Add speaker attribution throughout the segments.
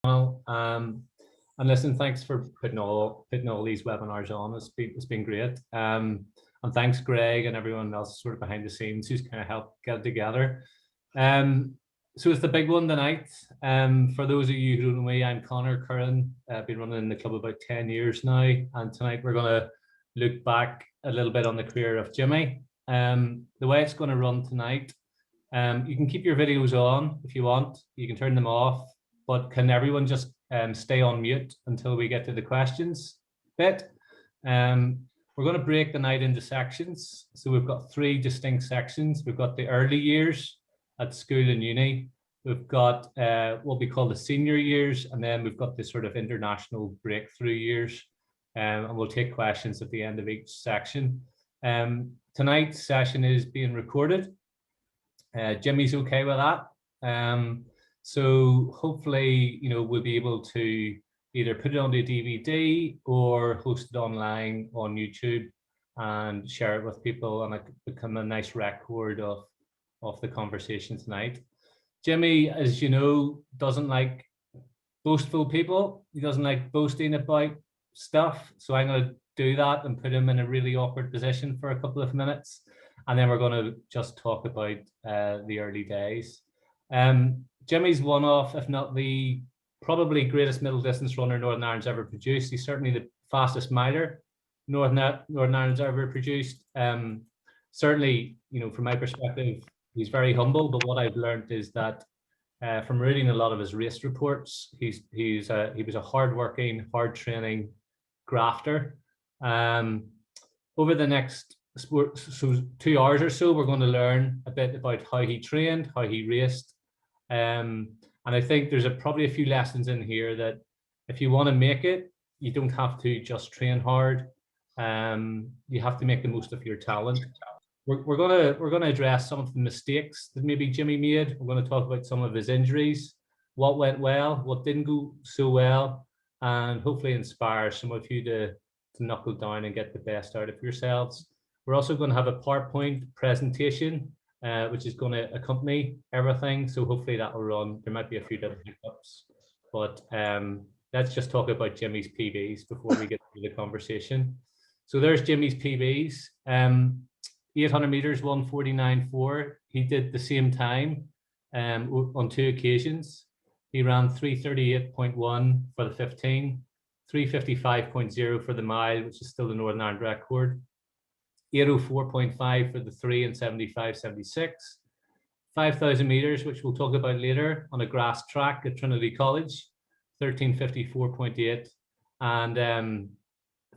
Speaker 1: And listen, thanks for putting all these webinars on. It's been great. And thanks, Greg, and everyone else sort of behind the scenes who's kind of helped get it together. So it's the big one tonight. For those of you who don't know me, I'm Connor Curran. I've been running the club about 10 years now, and tonight we're going to look back a little bit on the career of Jimmy. The way it's going to run tonight, you can keep your videos on if you want. You can turn them off, but can everyone just stay on mute until we get to the questions bit? We're going to break the night into sections. So we've got 3 distinct sections. We've got the early years at school and uni. We've got what we call the senior years, and then we've got this sort of international breakthrough years. And we'll take questions at the end of each section. Tonight's session is being recorded. Jimmy's okay with that. So hopefully, we'll be able to either put it on the DVD or host it online on YouTube and share it with people, and it could become a nice record of the conversation tonight. Jimmy, as you know, doesn't like boastful people. He doesn't like boasting about stuff. So I'm going to do that and put him in a really awkward position for a couple of minutes. And then we're going to just talk about the early days. Jimmy's one of, if not the probably greatest middle distance runner Northern Ireland's ever produced. He's certainly the fastest miler Northern Ireland's ever produced. Certainly, from my perspective, he's very humble. But what I've learned is that from reading a lot of his race reports, he was a hardworking, hard training grafter. Over the next 2 hours or so, we're going to learn a bit about how he trained, how he raced. And I think there's probably a few lessons in here that if you want to make it, you don't have to just train hard. You have to make the most of your talent. We're going to address some of the mistakes that maybe Jimmy made. We're going to talk about some of his injuries, what went well, what didn't go so well, and hopefully inspire some of you to knuckle down and get the best out of yourselves. We're also going to have a PowerPoint presentation, which is going to accompany everything. So hopefully that will run. There might be a few different hiccups, but let's just talk about Jimmy's PBs before we get to the conversation. So there's Jimmy's PBs. 800 meters, 1:49.4. He did the same time on 2 occasions. He ran 3:38.1 for the 15, 3:55.0 for the mile, which is still the Northern Ireland record. 8:04.5 for the 3 and 75.76. 5,000 meters, which we'll talk about later, on a grass track at Trinity College, 13:54.8. And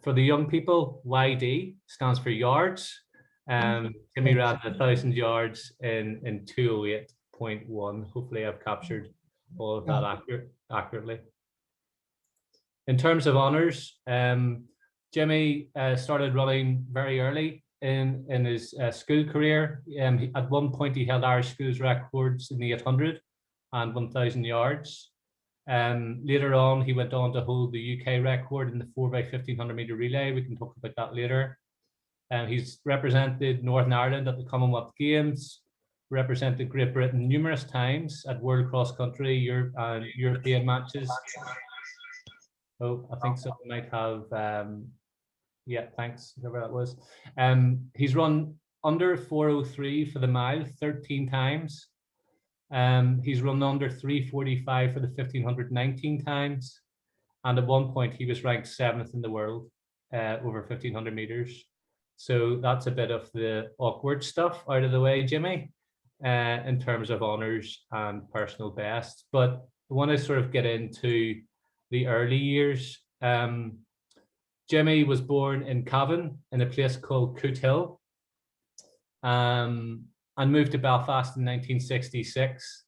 Speaker 1: for the young people, YD stands for yards. Jimmy ran 1,000 yards in 2:08.1. Hopefully I've captured all of that accurately. In terms of honors, Jimmy started running very early in his school career. At one point, he held Irish schools records in the 800 and 1,000 yards. Later on, he went on to hold the UK record in the 4x1500 meter relay. We can talk about that later. He's represented Northern Ireland at the Commonwealth Games, represented Great Britain numerous times at World Cross Country European matches. Oh, I think someone might have, yeah, thanks, whoever that was. He's run under 4:03 for the mile 13 times. He's run under 3:45 for the 1500 19 times. And at one point, he was ranked 7th in the world over 1500 meters. So that's a bit of the awkward stuff out of the way, Jimmy, in terms of honors and personal bests. But I want to sort of get into the early years. Jimmy was born in Cavan in a place called Coothill, and moved to Belfast in 1966.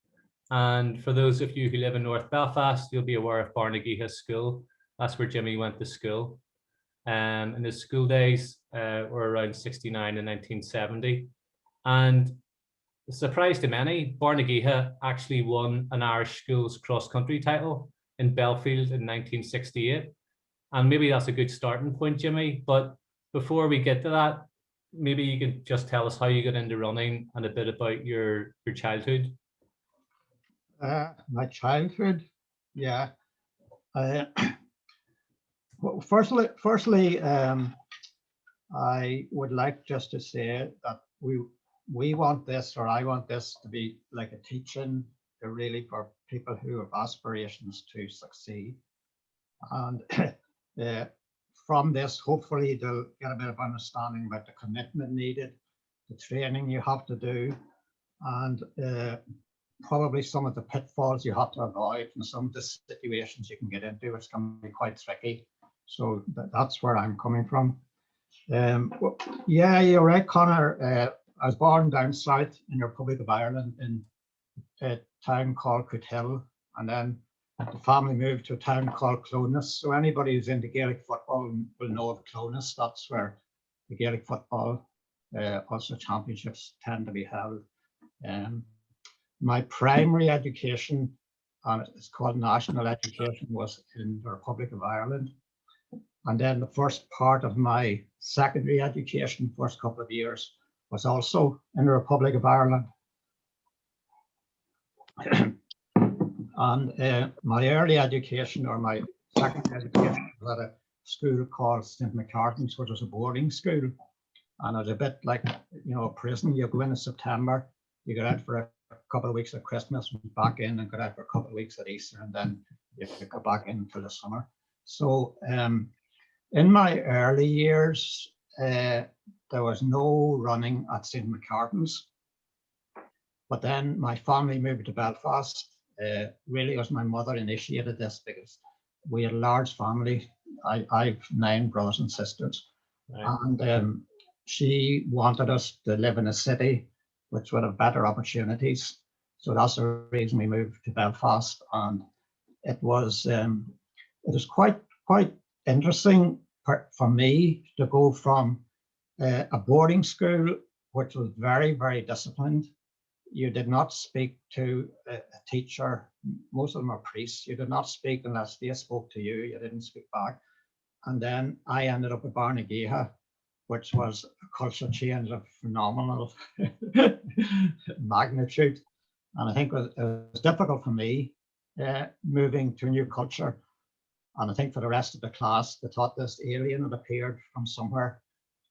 Speaker 1: And for those of you who live in North Belfast, you'll be aware of Barnageeha School. That's where Jimmy went to school. And his school days were around 69 and 1970. And a surprise to many, Barnageeha actually won an Irish schools cross-country title in Belfield in 1968. And maybe that's a good starting point, Jimmy. But before we get to that, maybe you could just tell us how you got into running and a bit about your childhood.
Speaker 2: My childhood, yeah. Well, firstly, I would like just to say that we want this, or I want this to be like a teaching, really for people who have aspirations to succeed. And from this, hopefully they'll get a bit of understanding about the commitment needed, the training you have to do, and probably some of the pitfalls you have to avoid, and some of the situations you can get into, which can be quite tricky. So that's where I'm coming from. Yeah, you're right, Connor. I was born down south in the Republic of Ireland in a town called Coghlan, and then the family moved to a town called Clones. So anybody who's into Gaelic football will know of Clones. That's where the Gaelic football also championships tend to be held. My primary education, and it's called national education, was in the Republic of Ireland. And then the first part of my secondary education, first couple of years, was also in the Republic of Ireland. And my early education, or my secondary education, was at a school called St. McCartney's, which was a boarding school. And it was a bit like, a prison. You go in September, you get out for a couple of weeks at Christmas, back in, and go out for a couple of weeks at Easter, and then you go back in for the summer. So in my early years, there was no running at St. McCartney's. But then my family moved to Belfast. Really, it was my mother initiated this, because we had a large family. I've 9 brothers and sisters. Right. And she wanted us to live in a city which would have better opportunities. So that's the reason we moved to Belfast. And it was quite interesting for me to go from a boarding school, which was very, very disciplined. You did not speak to a teacher. Most of them are priests. You did not speak unless they spoke to you. You didn't speak back. And then I ended up at Barnegeha, which was a culture change of phenomenal magnitude. And I think it was difficult for me moving to a new culture. And I think for the rest of the class, they thought this alien had appeared from somewhere,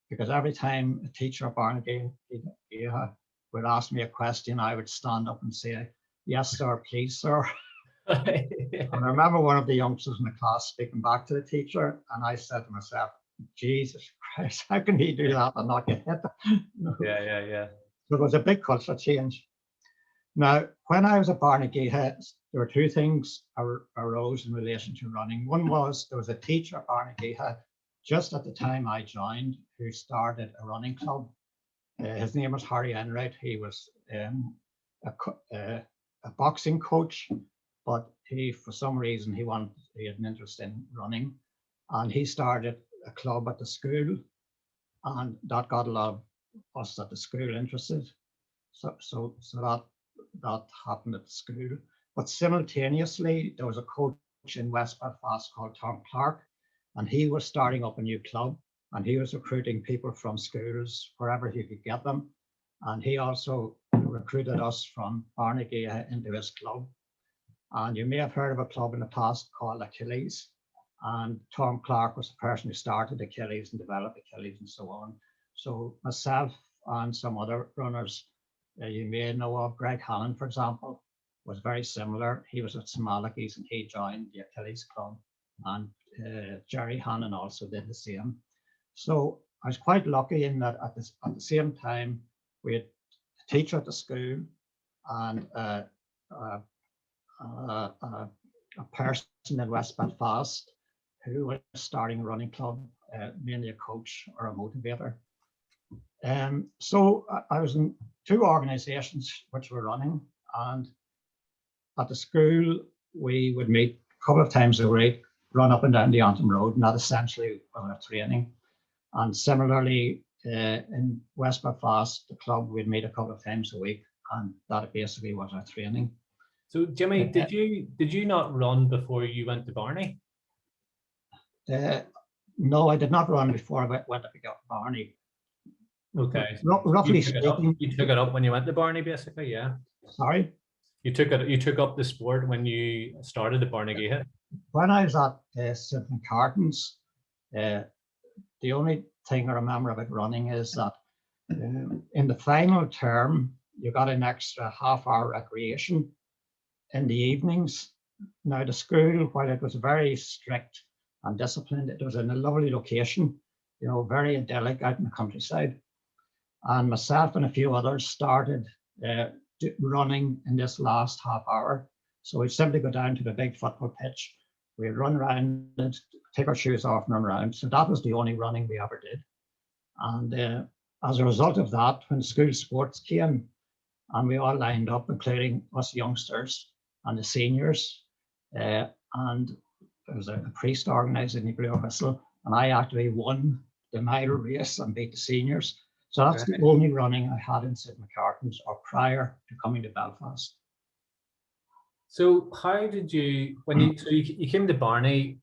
Speaker 2: because every time a teacher at Barnegeha would ask me a question, I would stand up and say, "Yes, sir, please, sir." And I remember one of the youngsters in the class speaking back to the teacher, and I said to myself, "Jesus Christ, how can he do that and not get hit?"
Speaker 1: Yeah.
Speaker 2: So it was a big culture change. Now, when I was at Barnegeha, there were 2 things arose in relation to running. One was there was a teacher at Barnegeha just at the time I joined who started a running club. His name was Harry Enright. He was a boxing coach, but for some reason, he had an interest in running, and he started a club at the school, and that got a lot of us at the school interested. So that happened at the school. But simultaneously, there was a coach in West Belfast called Tom Clark, and he was starting up a new club, and he was recruiting people from schools wherever he could get them. And he also recruited us from Barnegeha into his club. And you may have heard of a club in the past called Achilles. And Tom Clark was the person who started Achilles and developed Achilles and so on. So myself and some other runners, you may know of, Greg Hannon, for example, was very similar. He was at St. Malachy's and he joined the Achilles Club. And Jerry Hannon also did the same. So I was quite lucky in that at the same time, we had a teacher at the school and a person in West Belfast who was starting a running club, mainly a coach or a motivator. So I was in 2 organizations which were running, and at the school, we would meet a couple of times a week, run up and down the Antrim Road, and that essentially was our training. And similarly, in West Belfast, the club, we'd meet a couple of times a week, and that basically was our training.
Speaker 1: So Jimmy, did you not run before you went to Barney?
Speaker 2: No, I did not run before I went to Barney.
Speaker 1: Okay.
Speaker 2: Roughly speaking,
Speaker 1: you took it up when you went to Barney, basically, yeah.
Speaker 2: Sorry.
Speaker 1: You took up the sport when you started at Barnegeha.
Speaker 2: when I was at St. McCartan's, the only thing I remember about running is that in the final term, you got an extra half-hour recreation in the evenings. Now, the school, while it was very strict and disciplined, it was in a lovely location, very idyllic out in the countryside. And myself and a few others started running in this last half hour. So we'd simply go down to the big football pitch. We'd run around it, take our shoes off and run around. So that was the only running we ever did. And as a result of that, when school sports came and we all lined up, including us youngsters and the seniors, and there was a priest organising the blew a whistle, and I actually won the mile race and beat the seniors. So that's the only running I had in St. McCartan's or prior to coming to Belfast.
Speaker 1: So how did you, when you came to Barney,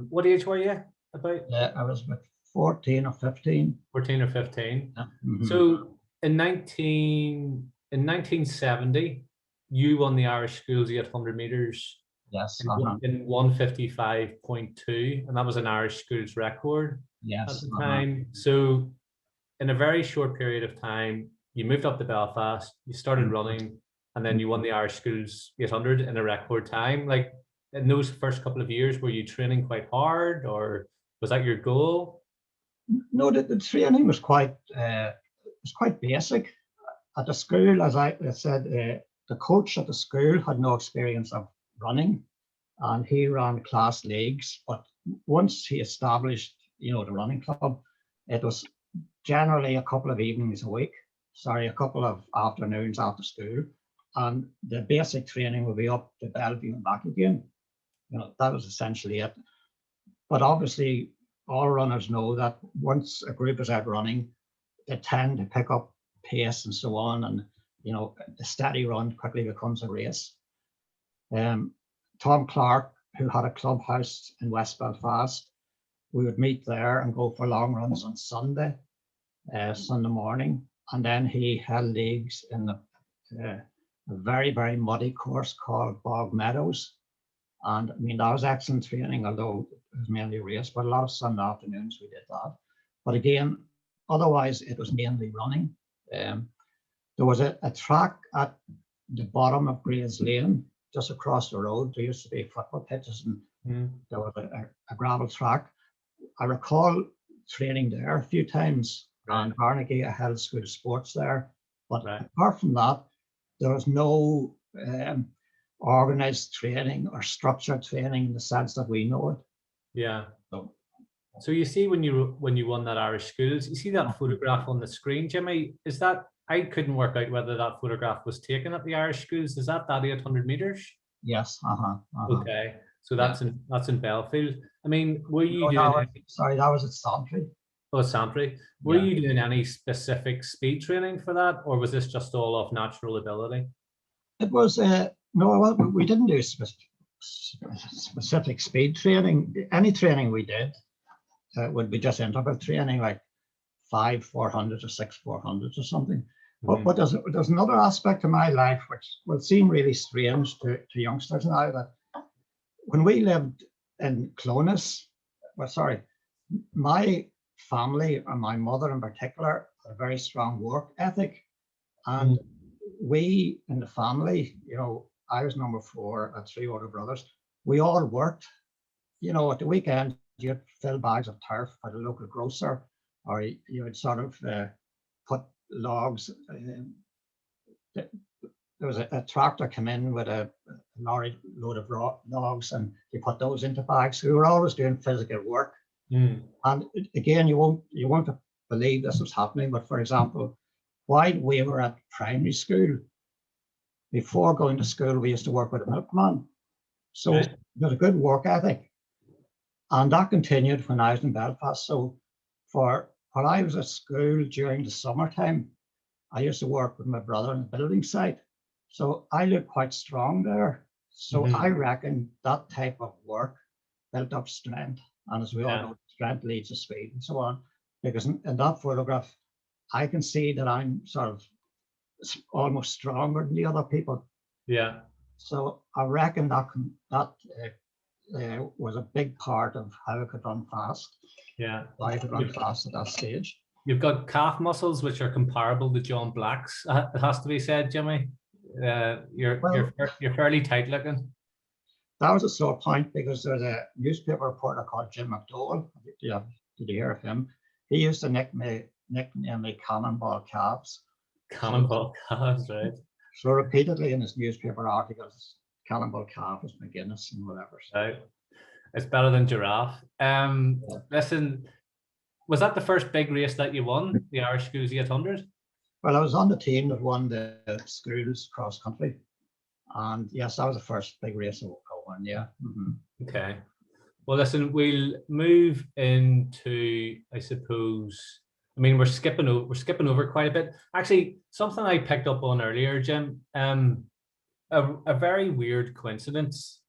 Speaker 1: what age were you about?
Speaker 2: I was about 14 or 15.
Speaker 1: 14 or 15.
Speaker 2: Yeah. Mm-hmm.
Speaker 1: So in 1970, you won the Irish Schools 800 metres.
Speaker 2: Yes.
Speaker 1: In 1:55.2, and that was an Irish Schools record at the time. So in a very short period of time, you moved up to Belfast, you started running, and then you won the Irish Schools 800 in a record time. Like in those first couple of years, were you training quite hard, or was that your goal?
Speaker 2: No, the training was quite basic. At the school, as I said, the coach at the school had no experience of running, and he ran class leagues. But once he established, the running club, it was generally a couple of evenings a week. A couple of afternoons after school, and the basic training would be up to Bellevue and back again. That was essentially it. But obviously, all runners know that once a group is out running, they tend to pick up pace and so on, and a steady run quickly becomes a race. Tom Clark, who had a clubhouse in West Belfast, we would meet there and go for long runs on Sunday morning, and then he held leagues in a very, very muddy course called Bog Meadows. And I mean, that was excellent training, although it was mainly a race, but a lot of Sunday afternoons we did that. But again, otherwise it was mainly running. There was a track at the bottom of Gray's Lane, just across the road. There used to be football pitches, and there was a gravel track. I recall training there a few times, and Barnegie, I held school sports there. But apart from that, there was no organized training or structured training in the sense that we know it.
Speaker 1: Yeah. So you see, when you won that Irish Schools, you see that photograph on the screen, Jimmy. Is that, I couldn't work out whether that photograph was taken at the Irish Schools. Is that 800 metres?
Speaker 2: Yes.
Speaker 1: Okay. So that's in Belfield. I mean, were you
Speaker 2: doing? Sorry, that was at Santry.
Speaker 1: Oh, Santry. Were you doing any specific speed training for that, or was this just all off natural ability?
Speaker 2: It was no. We didn't do specific speed training. Any training we did would be just interval training, like 5 400s or 6 400s or something. But there's another aspect of my life which will seem really strange to youngsters now, that when we lived in Clones, my family, and my mother in particular, had a very strong work ethic. And we in the family, I was number 4 and 3 older brothers, we all worked. At the weekend, you'd fill bags of turf at a local grocer, or you would sort of put logs. There was a tractor come in with a lorry load of logs, and you put those into bags. So we were always doing physical work. And again, you won't believe this was happening, but for example, while we were at primary school, before going to school, we used to work with a milkman. So it was a good work ethic. And that continued when I was in Belfast. So when I was at school during the summertime, I used to work with my brother on the building site. So I looked quite strong there. So I reckon that type of work built up strength. And as we all know, strength leads to speed and so on. Because in that photograph, I can see that I'm sort of almost stronger than the other people.
Speaker 1: Yeah.
Speaker 2: So I reckon that was a big part of how I could run fast.
Speaker 1: Yeah.
Speaker 2: Why I could run fast at that stage.
Speaker 1: You've got calf muscles which are comparable to John Black's. It has to be said, Jimmy. You're fairly tight looking.
Speaker 2: That was a sore point because there's a newspaper reporter called Jim McDowell. Did you hear of him? He used to nickname me Cannonball Calves.
Speaker 1: Cannonball Calves, right?
Speaker 2: So repeatedly in his newspaper articles, Cannonball Calf is McGuinness and whatever.
Speaker 1: Right. It's better than Giraffe. Listen, was that the first big race that you won, the Irish Schools 800?
Speaker 2: Well, I was on the team that won the schools cross country. And yes, that was the first big race I won, yeah. Mm-hmm.
Speaker 1: Okay. Well, listen, we'll move into, I suppose, I mean, we're skipping over quite a bit. Actually, something I picked up on earlier, Jim, a very weird coincidence.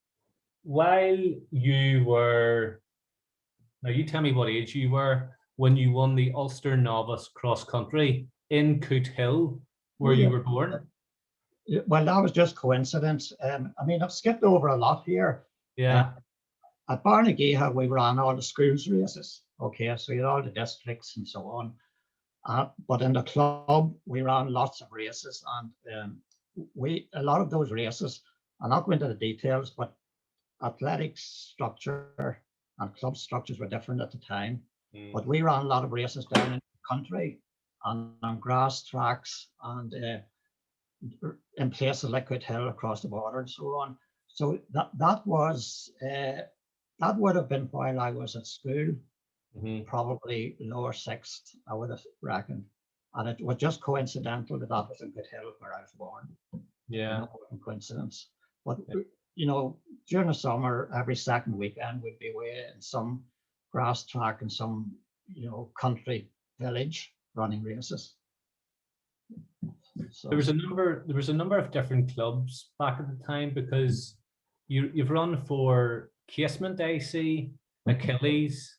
Speaker 1: While you were, now you tell me what age you were when you won the Ulster Novice Cross Country in Coot Hill, where you were born.
Speaker 2: Well, that was just coincidence. I mean, I've skipped over a lot here.
Speaker 1: Yeah.
Speaker 2: At Barnageeha, we ran all the schools races. Okay, so you had all the districts and so on. But in the club, we ran lots of races, and a lot of those races, I'm not going into the details, but athletics structure and club structures were different at the time. But we ran a lot of races down in the country and on grass tracks and in places like Coot Hill across the border and so on. So that would have been while I was at school, probably lower sixth, I would have reckoned. And it was just coincidental that was in Coot Hill where I was born.
Speaker 1: Yeah.
Speaker 2: Coincidence. But you know, during the summer, every second weekend we'd be away in some grass track in some, you know, country village running races. So,
Speaker 1: there was a number of different clubs back at the time, because you've run for Casement AC, Achilles,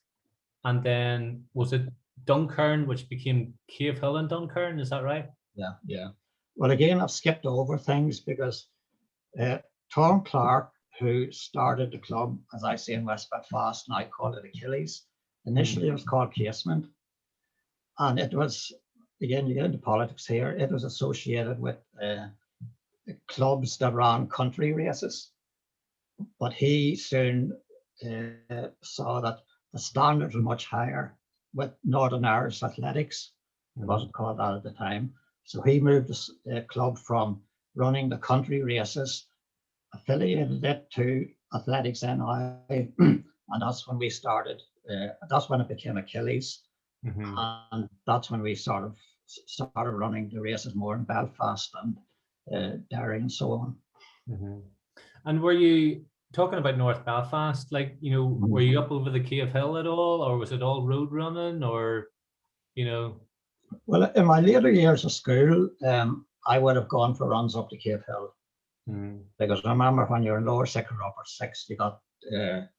Speaker 1: and then was it Dunkern, which became Cave Hill and Dunkern? Is that right?
Speaker 2: Yeah. Well, again, I've skipped over things because Tom Clark, who started the club, as I say in West Belfast, and I call it Achilles. Initially, it was called Casement, and it was, again, you get into politics here, it was associated with clubs that ran country races. But he soon saw that the standards were much higher with Northern Irish athletics. It wasn't called that at the time. So he moved the club from running the country races, affiliated it to Athletics NI, and that's when we started. That's when it became Achilles. And that's when we sort of started running the races more in Belfast and Derry and so on.
Speaker 1: And were you talking about North Belfast, like, you know, were you up over the Cave Hill at all, or was it all road running, or, you know?
Speaker 2: Well, in my later years of school, I would have gone for runs up the Cave Hill. Because I remember when you're in lower second or upper sixth, you got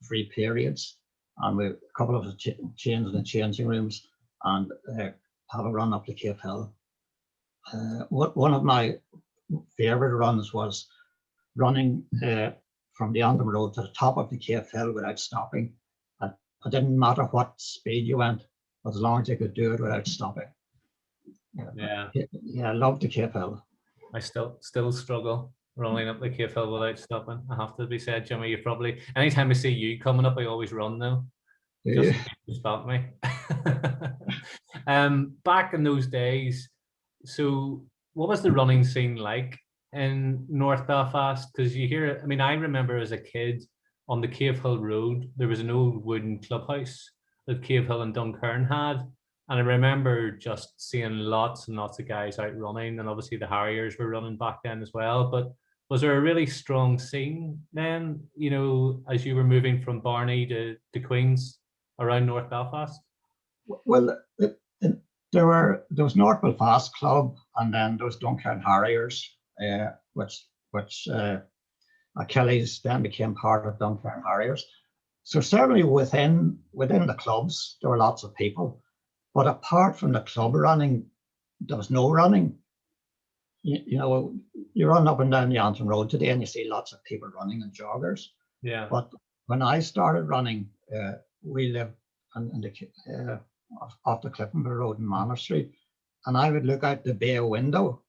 Speaker 2: free periods, and a couple of us changed in the changing rooms and have a run up the Cave Hill. One of my favorite runs was running from the Antrim Road to the top of the Cave Hill without stopping. It didn't matter what speed you went, as long as you could do it without stopping. Yeah, I love the Cave Hill.
Speaker 1: I still struggle running up the Cave Hill without stopping. I have to be said, Jimmy, you probably, anytime I see you coming up, I always run though. Just to stop me. Back in those days, so what was the running scene like in North Belfast? Because you hear, I mean, I remember as a kid on the Cave Hill Road, there was an old wooden clubhouse that Cave Hill and Dunkern had. And I remember just seeing lots and lots of guys out running, and obviously the Harriers were running back then as well. But was there a really strong scene then, you know, as you were moving from Barney to Queens around North Belfast?
Speaker 2: Well, there was North Belfast Club, and then there was Dunkern Harriers, which Achilles then became part of Dunkern Harriers. So certainly within the clubs, there were lots of people. But apart from the club running, there was no running. You know, you run up and down the Antrim Road today and you see lots of people running and joggers.
Speaker 1: Yeah.
Speaker 2: But when I started running, we lived in off the Cliftonville Road in Manor Street, and I would look out the bay window.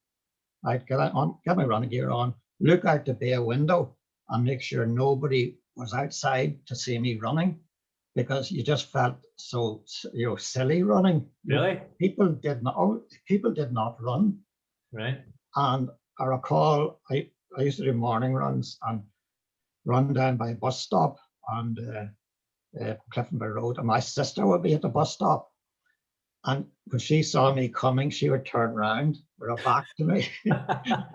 Speaker 2: I'd get my running gear on, look out the bay window, and make sure nobody was outside to see me running, because you just felt so silly running.
Speaker 1: Really?
Speaker 2: People did not run.
Speaker 1: Right.
Speaker 2: And I recall I used to do morning runs and run down by a bus stop on Cliftonville Road, and my sister would be at the bus stop. And when she saw me coming, she would turn around with her back to me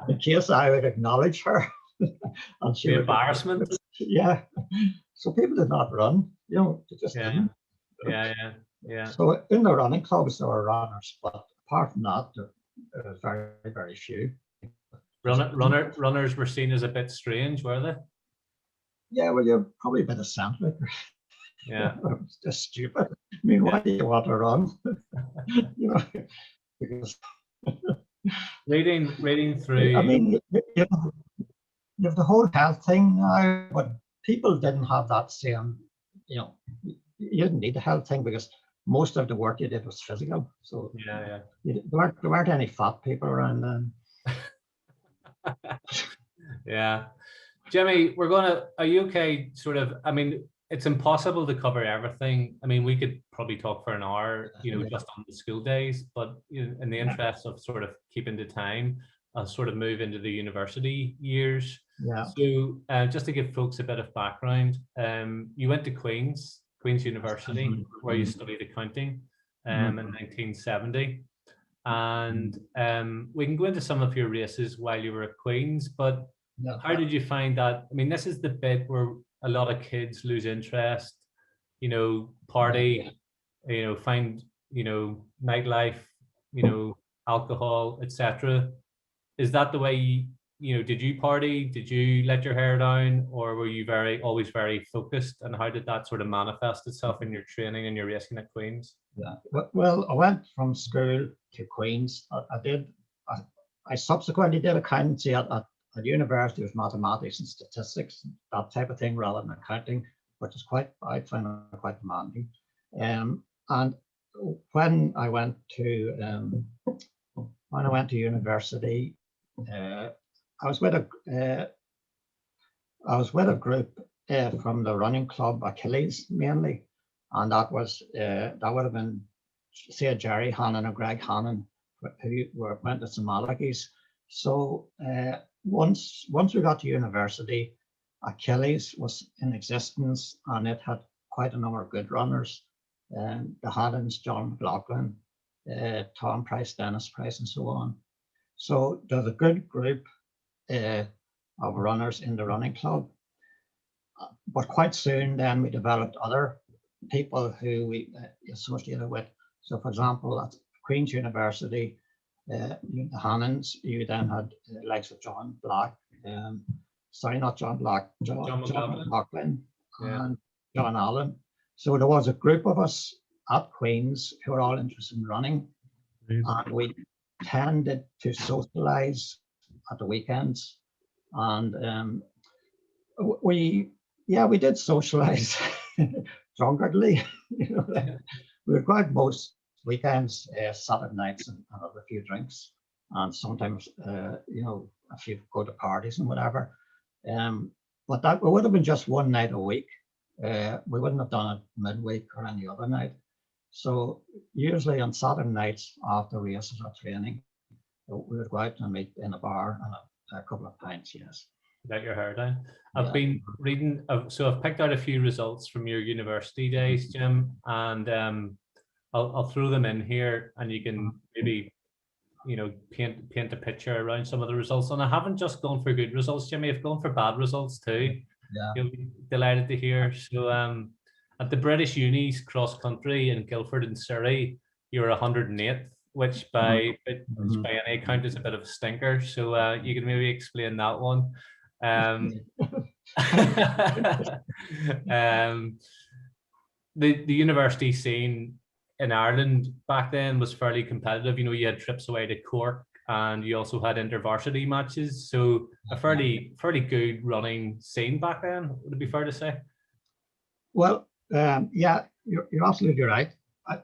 Speaker 2: in case I would acknowledge her. And she
Speaker 1: The
Speaker 2: would,
Speaker 1: embarrassment.
Speaker 2: yeah. So people did not run, they just didn't.
Speaker 1: Yeah.
Speaker 2: So in the running clubs, there were runners, but apart from that, there was very, very few.
Speaker 1: Runners were seen as a bit strange, were they?
Speaker 2: Yeah, well, you're probably a bit eccentric.
Speaker 1: Yeah.
Speaker 2: It's just stupid. I mean, why do you want to run? Because
Speaker 1: reading through.
Speaker 2: I mean, you have the whole health thing now, but people didn't have that same, you didn't need the health thing because most of the work you did was physical. So
Speaker 1: yeah.
Speaker 2: There weren't any fat people around then.
Speaker 1: Yeah. Jimmy, are you okay? Sort of, I mean, it's impossible to cover everything. I mean, we could probably talk for an hour, just on the school days, but in the interest of sort of keeping the time, I'll sort of move into the university years.
Speaker 2: Yeah.
Speaker 1: So just to give folks a bit of background, you went to Queen's University, where you studied accounting in 1970. And we can go into some of your races while you were at Queen's, but how did you find that? I mean, this is the bit where a lot of kids lose interest, party, find, nightlife, alcohol, etc. Is that the way, did you party? Did you let your hair down, or were you always very focused? And how did that sort of manifest itself in your training and your racing at Queen's?
Speaker 2: Yeah. Well, I went from school to Queen's. I subsequently did accountancy at university with mathematics and statistics, that type of thing, rather than accounting, which is I find it quite demanding. And when I went to university, I was with a group from the running club Achilles mainly, and that would have been, say, Jerry Hannon and Greg Hannon, who were apprentices in Malachy's. So once we got to university, Achilles was in existence, and it had quite a number of good runners. The Hannons, John Coghlan, Tom Price, Dennis Price, and so on. So there's a good group of runners in the running club. But quite soon then we developed other people who we associated with. So for example, at Queen's University, the Hannons, you then had the likes of John Black, not John Black, John Coghlan, and John Allen. So there was a group of us at Queen's who were all interested in running, and we tended to socialize at the weekends, and we did socialize drunkenly. We would go out most weekends, Saturday nights, and have a few drinks, and sometimes a few go to parties and whatever. But that would have been just one night a week. We wouldn't have done it midweek or any other night. So usually on Saturday nights after races or training, we would go out and meet in a bar and a couple of pints. Yes.
Speaker 1: Let your hair down. I've been reading, so I've picked out a few results from your university days, Jim, and I'll throw them in here, and you can maybe paint a picture around some of the results. And I haven't just gone for good results, Jimmy. I've gone for bad results too.
Speaker 2: Yeah.
Speaker 1: You'll be delighted to hear. So at the British Unis cross country in Guildford and Surrey, you were 108th, which by any account is a bit of a stinker. So you can maybe explain that one. The university scene in Ireland back then was fairly competitive. You had trips away to Cork, and you also had intervarsity matches. So a fairly good running scene back then, would it be fair to say?
Speaker 2: Well, yeah, you're absolutely right. I,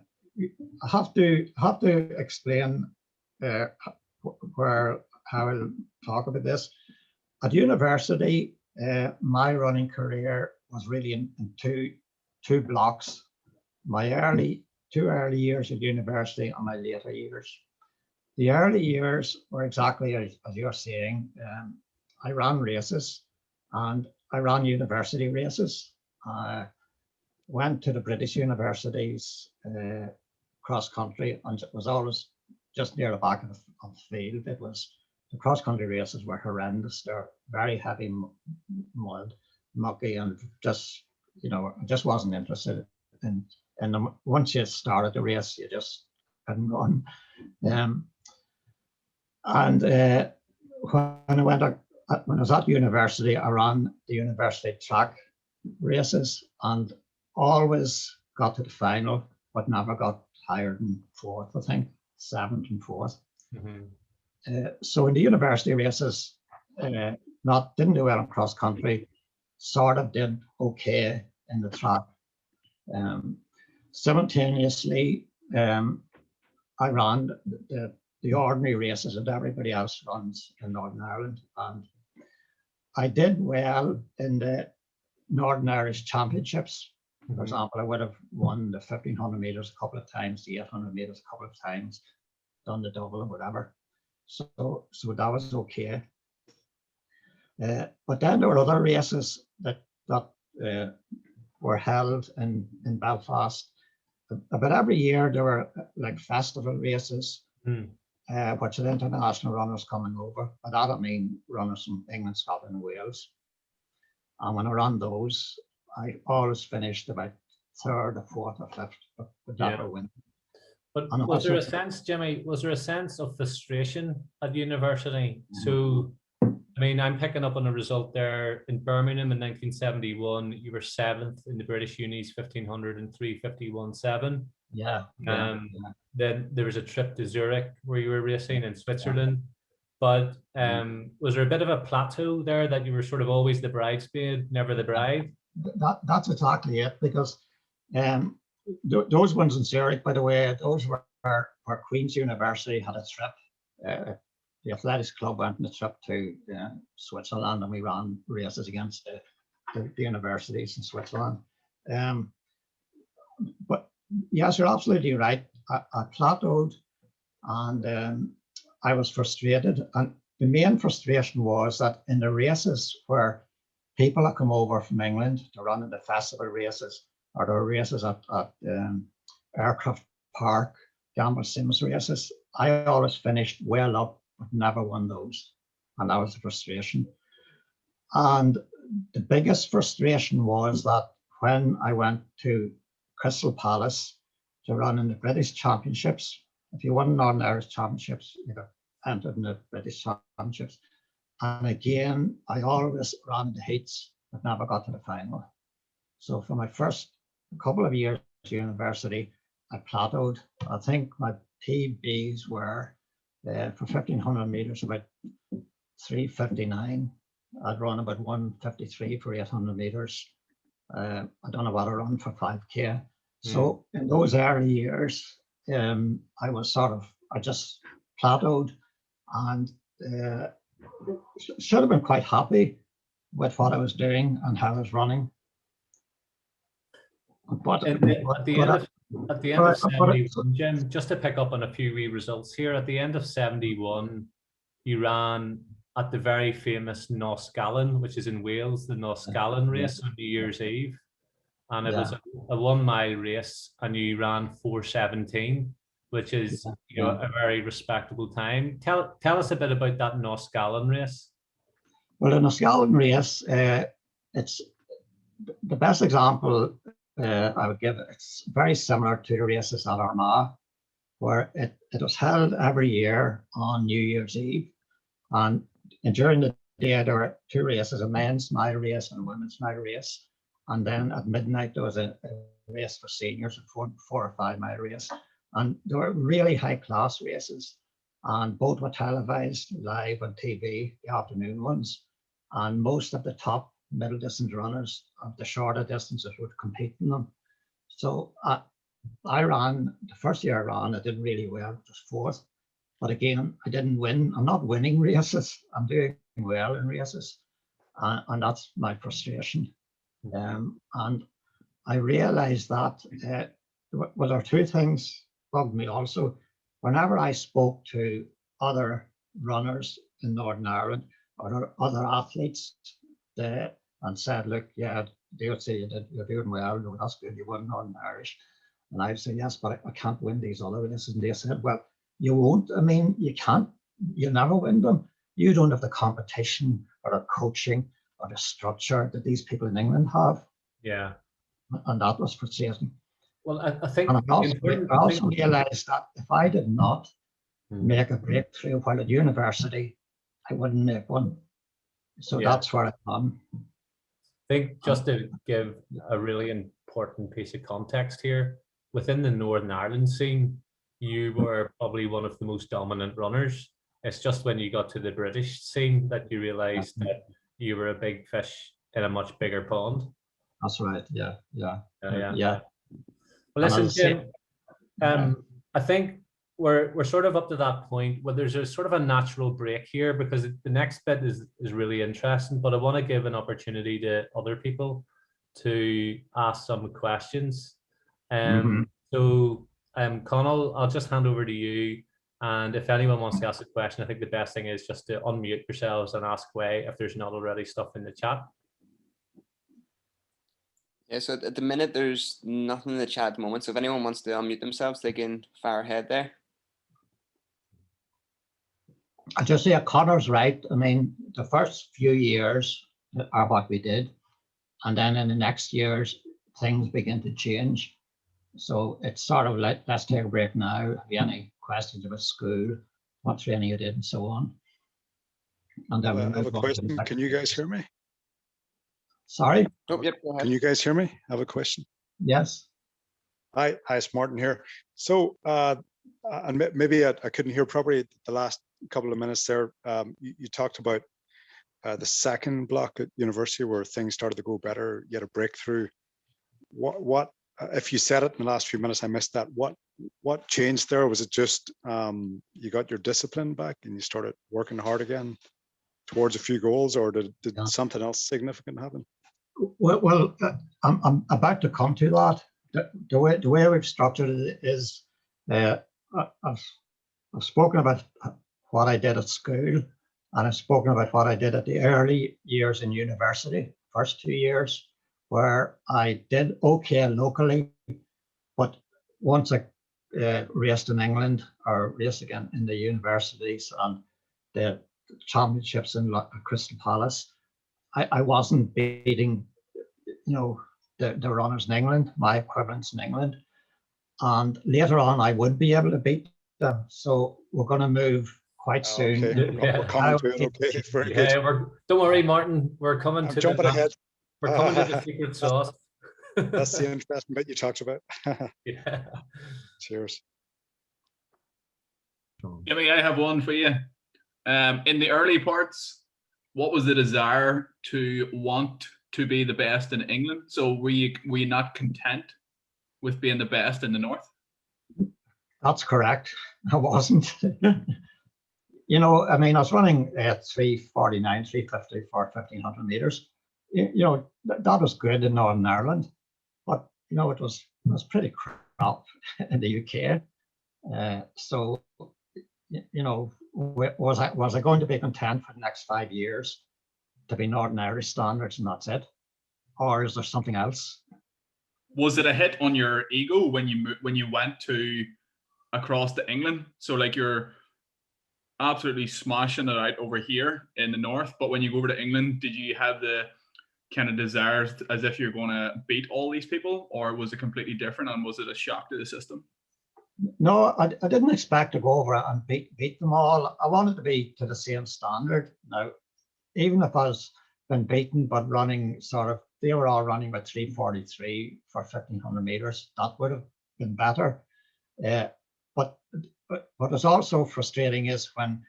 Speaker 2: I have to explain uh, where how I'll talk about this. At university, my running career was really in two blocks. My two early years at university and my later years. The early years were exactly as you're saying. I ran races and I ran university races. I went to the British universities cross country, and it was always just near the back of the field. It was the cross country races were horrendous. They're very heavy mud, mucky, and just I just wasn't interested in them. Once you started the race, you just couldn't run. Um, and when I was at university, I ran the university track races and always got to the final, but never got higher than fourth. I think seventh and fourth. So in the university races, didn't do well in cross country, sort of did okay in the track. Simultaneously, I ran the ordinary races that everybody else runs in Northern Ireland, and I did well in the Northern Irish Championships. For example, I would have won the 1500 meters a couple of times, the 800 meters a couple of times, done the double or whatever. So that was okay. But then there were other races that were held in Belfast. About every year there were like festival races, which the international runners coming over. By that I mean runners from England, Scotland, and Wales. And when I ran those, I always finished about third or fourth or fifth, but never win.
Speaker 1: But was there a sense, Jimmy, was there a sense of frustration at university? So, I mean, I'm picking up on a result there in Birmingham in 1971. You were seventh in the British Unis 1500 and 351.7.
Speaker 2: Yeah.
Speaker 1: Then there was a trip to Zurich where you were racing in Switzerland. But was there a bit of a plateau there that you were sort of always the bridesmaid, never the bride?
Speaker 2: That's exactly it, because those ones in Zurich, by the way, those were where Queen's University had a trip. The athletics club went on a trip to Switzerland, and we ran races against the universities in Switzerland. But yes, you're absolutely right. I plateaued, and I was frustrated. And the main frustration was that in the races where people had come over from England to run in the festival races, or the races at Aircraft Park, Gamble Sims races, I always finished well up, but never won those. And that was the frustration. And the biggest frustration was that when I went to Crystal Palace to run in the British Championships, if you won Northern Irish Championships, you got entered in the British Championships. And again, I always ran the heats, but never got to the final. So for my first couple of years at university, I plateaued. I think my PBs were for 1500 meters about 3:59. I'd run about 1:53 for 800 meters. I don't know what I run for 5K. So in those early years, I just plateaued, and should have been quite happy with what I was doing and how I was running. But
Speaker 1: at the end of 71, Jim, just to pick up on a few wee results here, at the end of 71, you ran at the very famous Coghlan, which is in Wales, the Coghlan race on New Year's Eve. And it was a 1 mile race, and you ran 4:17, which is a very respectable time. Tell us a bit about that Coghlan race.
Speaker 2: Well, the Coghlan race, it's the best example I would give. It's very similar to the races at Armagh, where it was held every year on New Year's Eve. And during the day, there were two races, a men's mile race and a women's mile race. And then at midnight, there was a race for seniors, a 4 or 5 mile race. And they were really high class races. And both were televised live on TV, the afternoon ones. And most of the top middle distance runners of the shorter distances would compete in them. So I ran, the first year I ran, I did really well, just fourth. But again, I didn't win. I'm not winning races. I'm doing well in races. And that's my frustration. And I realized that, well, there are two things bugged me also. Whenever I spoke to other runners in Northern Ireland or other athletes and said, look, yeah, they would say you're doing well, no, that's good, you won Northern Irish. And I'd say, yes, but I can't win these other races. And they said, well, you won't. I mean, you can't, you never win them. You don't have the competition or the coaching or the structure that these people in England have.
Speaker 1: Yeah.
Speaker 2: And that was frustrating.
Speaker 1: Well, I think,
Speaker 2: and I also realized that if I did not make a breakthrough while at university, I wouldn't make one. So that's where I'm.
Speaker 1: I think just to give a really important piece of context here, within the Northern Ireland scene, you were probably one of the most dominant runners. It's just when you got to the British scene that you realized that you were a big fish in a much bigger pond.
Speaker 2: That's right. Yeah.
Speaker 1: Well, listen, Jim, I think we're sort of up to that point where there's a sort of a natural break here, because the next bit is really interesting, but I want to give an opportunity to other people to ask some questions. So Conal, I'll just hand over to you. And if anyone wants to ask a question, I think the best thing is just to unmute yourselves and ask away if there's not already stuff in the chat.
Speaker 3: Yeah, so at the minute, there's nothing in the chat at the moment. So if anyone wants to unmute themselves, they can fire ahead there.
Speaker 2: I just say Connor's right. I mean, the first few years are what we did. And then in the next years, things begin to change. So it's sort of like, let's take a break now. Have you any questions about school, what training you did, and so on? And then
Speaker 4: I have a question. Can you guys hear me?
Speaker 2: Sorry?
Speaker 3: Oh, yep, go ahead.
Speaker 4: Can you guys hear me? I have a question.
Speaker 2: Yes.
Speaker 4: Hi, it's Martin here. So, and maybe I couldn't hear properly the last couple of minutes there. You talked about the second block at university where things started to go better, you had a breakthrough. What if you said it in the last few minutes, I missed that. What changed there? Was it just you got your discipline back and you started working hard again towards a few goals, or did something else significant happen?
Speaker 2: Well, I'm about to come to that. The way we've structured it is, I've spoken about what I did at school, and I've spoken about what I did at the early years in university, first 2 years, where I did okay locally, but once I raced in England or raced again in the universities and the championships in Crystal Palace, I wasn't beating, the runners in England, my equivalents in England. And later on, I would be able to beat them. So we're going to move quite soon.
Speaker 4: Okay. We're coming to it. Okay, very good.
Speaker 1: Don't worry, Martin. We're coming to
Speaker 4: jumping ahead.
Speaker 1: We're coming to the secret sauce.
Speaker 4: That's the interesting bit you talked about.
Speaker 1: Yeah.
Speaker 4: Cheers.
Speaker 5: Jimmy, I have one for you. In the early parts, what was the desire to want to be the best in England? So were you not content with being the best in the north?
Speaker 2: That's correct. I wasn't. I mean, I was running at 349, 350 for 1500 meters. That was good in Northern Ireland, but it was pretty crap in the UK. So was I going to be content for the next 5 years to be Northern Irish standards and that's it, or is there something else?
Speaker 5: Was it a hit on your ego when you went across to England? So like you're absolutely smashing it out over here in the north, but when you go over to England, did you have the kind of desires as if you're going to beat all these people, or was it completely different, and was it a shock to the system?
Speaker 2: No, I didn't expect to go over and beat them all. I wanted to be to the same standard. Now, even if I was been beaten, but running they were all running with 343 for 1500 meters, that would have been better. But what is also frustrating is when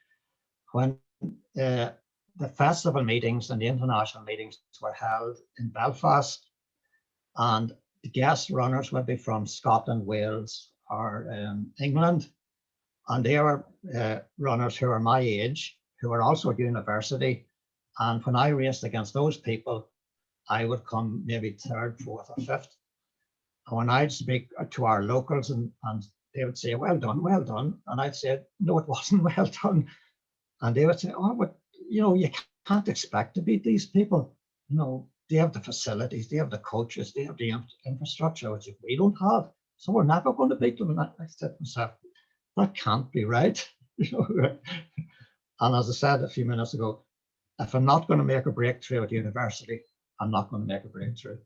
Speaker 2: the festival meetings and the international meetings were held in Belfast, and the guest runners would be from Scotland, Wales, or England, and they were runners who were my age, who were also at university. And when I raced against those people, I would come maybe third, fourth, or fifth. And when I'd speak to our locals, and they would say, well done, well done. And I'd say, no, it wasn't well done. And they would say, oh, but you can't expect to beat these people. They have the facilities, they have the coaches, they have the infrastructure, which we don't have. So we're never going to beat them. And I said to myself, that can't be right. And as I said a few minutes ago, if I'm not going to make a breakthrough at university, I'm not going to make a breakthrough.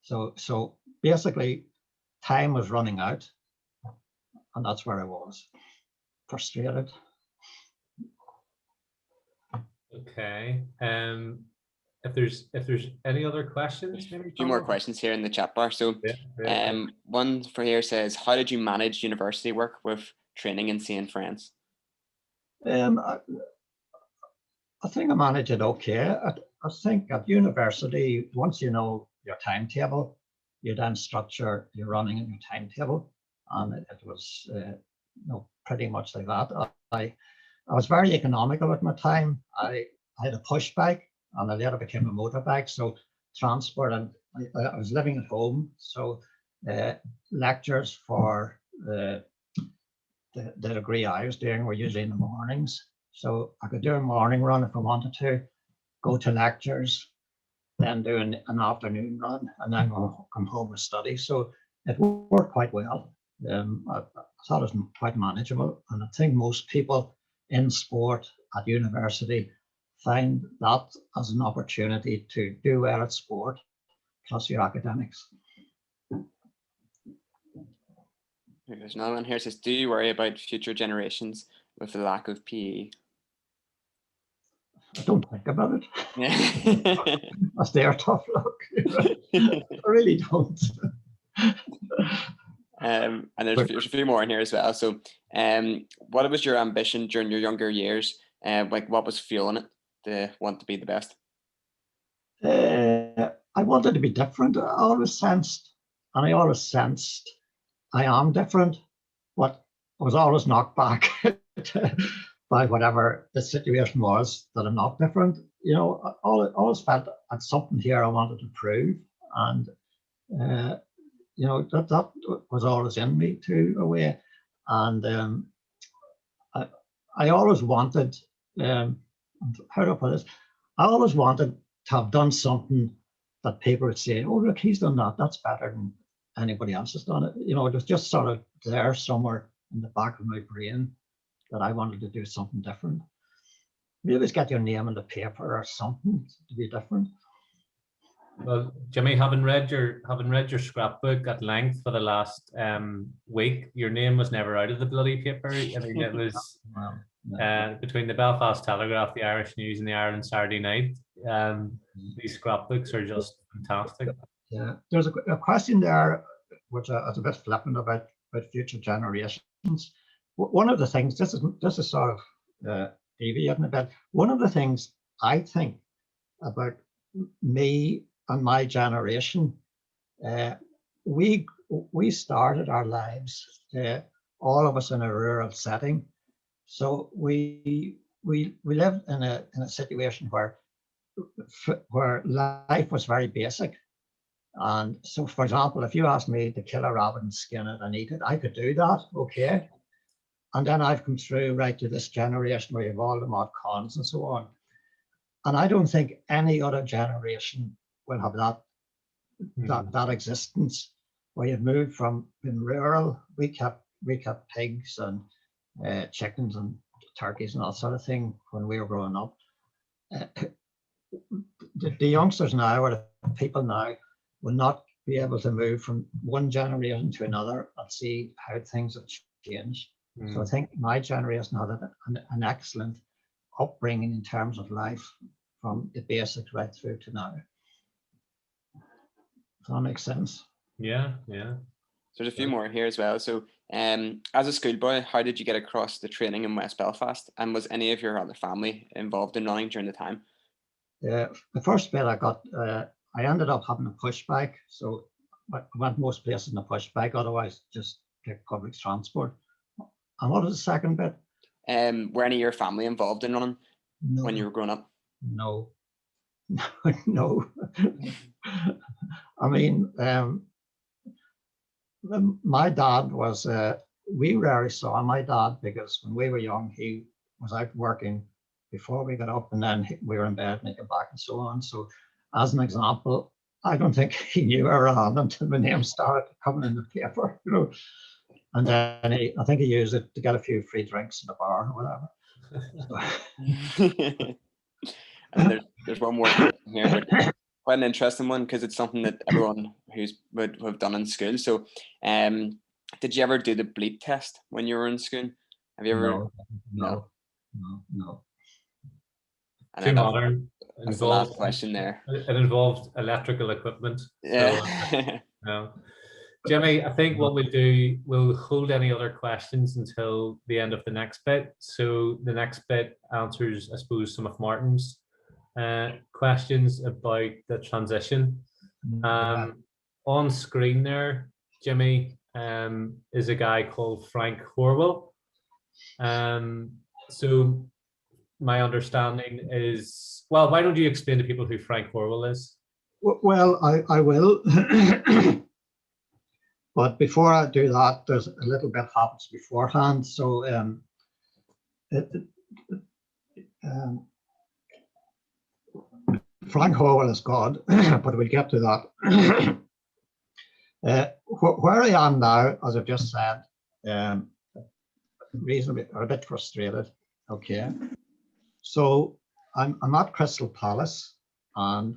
Speaker 2: So basically, time was running out, and that's where I was, frustrated.
Speaker 1: Okay. If there's any other questions, maybe
Speaker 3: A few more questions here in the chat bar. So, one for here says, how did you manage university work with training and seeing friends?
Speaker 2: I think I managed it okay. I think at university, once you know your timetable, you then structure your running in your timetable, and it was pretty much like that. I was very economical at my time. I had a push bike, and I later became a motorbike. So transport, and I was living at home. So lectures for the degree I was doing were usually in the mornings. So I could do a morning run if I wanted to, go to lectures, then do an afternoon run, and then come home and study. So it worked quite well. I thought it was quite manageable. And I think most people in sport at university find that as an opportunity to do well at sport, plus your academics.
Speaker 3: There's another one here that says, do you worry about future generations with the lack of PE?
Speaker 2: I don't think about it.
Speaker 3: Yeah.
Speaker 2: That's their tough luck. I really don't.
Speaker 3: And there's a few more in here as well. So, what was your ambition during your younger years? Like, what was fueling it to want to be the best?
Speaker 2: I wanted to be different. I always sensed I am different, but I was always knocked back by whatever the situation was that I'm not different. I always felt I had something here I wanted to prove, and that was always in me too, a way. And I always wanted, how do I put this? I always wanted to have done something that people would say, oh, look, he's done that. That's better than anybody else has done it. It was just sort of there somewhere in the back of my brain that I wanted to do something different. Maybe it's get your name in the paper or something to be different.
Speaker 1: Well, Jimmy, having read your scrapbook at length for the last week, your name was never out of the bloody paper. I mean, it was between the Belfast Telegraph, the Irish News, and the Ireland Saturday Night. These scrapbooks are just fantastic.
Speaker 2: Yeah, there's a question there which I was a bit flippant about future generations. One of the things, this is sort of deviating a bit. One of the things I think about me and my generation, we started our lives, all of us, in a rural setting. So we lived in a situation where life was very basic. And so, for example, if you asked me to kill a rabbit and skin it and eat it, I could do that, okay. And then I've come through right to this generation where you have all the mod cons and so on. And I don't think any other generation will have that existence where you've moved from being rural. We kept pigs and chickens and turkeys and that sort of thing when we were growing up. The youngsters now, or the people now, will not be able to move from one generation to another and see how things have changed. So I think my generation had an excellent upbringing in terms of life from the basics right through to now. Does that make sense?
Speaker 1: Yeah.
Speaker 3: there's a few more here as well. So as a schoolboy, how did you get across the training in West Belfast? And was any of your other family involved in running during the time?
Speaker 2: The first bit I got, I ended up having a push bike. So I went most places in a push bike, otherwise just take public transport. And what was the second bit?
Speaker 3: Were any of your family involved in running
Speaker 2: No,
Speaker 3: when you were growing up?
Speaker 2: no, no. I mean, my dad was, we rarely saw my dad because when we were young, he was out working before we got up, and then we were in bed and he came back and so on. So as an example, I don't think he knew I ran until my name started coming in the paper, you know. And then I think he used it to get a few free drinks in the bar or whatever.
Speaker 3: And there's one more question here, which is quite an interesting one because it's something that everyone would have done in school. So did you ever do the bleep test when you were in school? Have you ever?
Speaker 2: No.
Speaker 3: And
Speaker 1: Too modern.
Speaker 3: That's the last question there.
Speaker 1: It involved electrical equipment.
Speaker 3: Yeah.
Speaker 1: So, no. Jimmy, I think what we'll do, we'll hold any other questions until the end of the next bit. So the next bit answers, I suppose, some of Martin's questions about the transition. On screen there, Jimmy, is a guy called Frank Horwell. So my understanding is, well, why don't you explain to people who Frank Horwell is?
Speaker 2: Well, I will. But before I do that, there's a little bit happens beforehand. So Frank Howell is God, but we'll get to that. Where I am now, as I've just said, reasonably or a bit frustrated. Okay, so I'm at Crystal Palace, and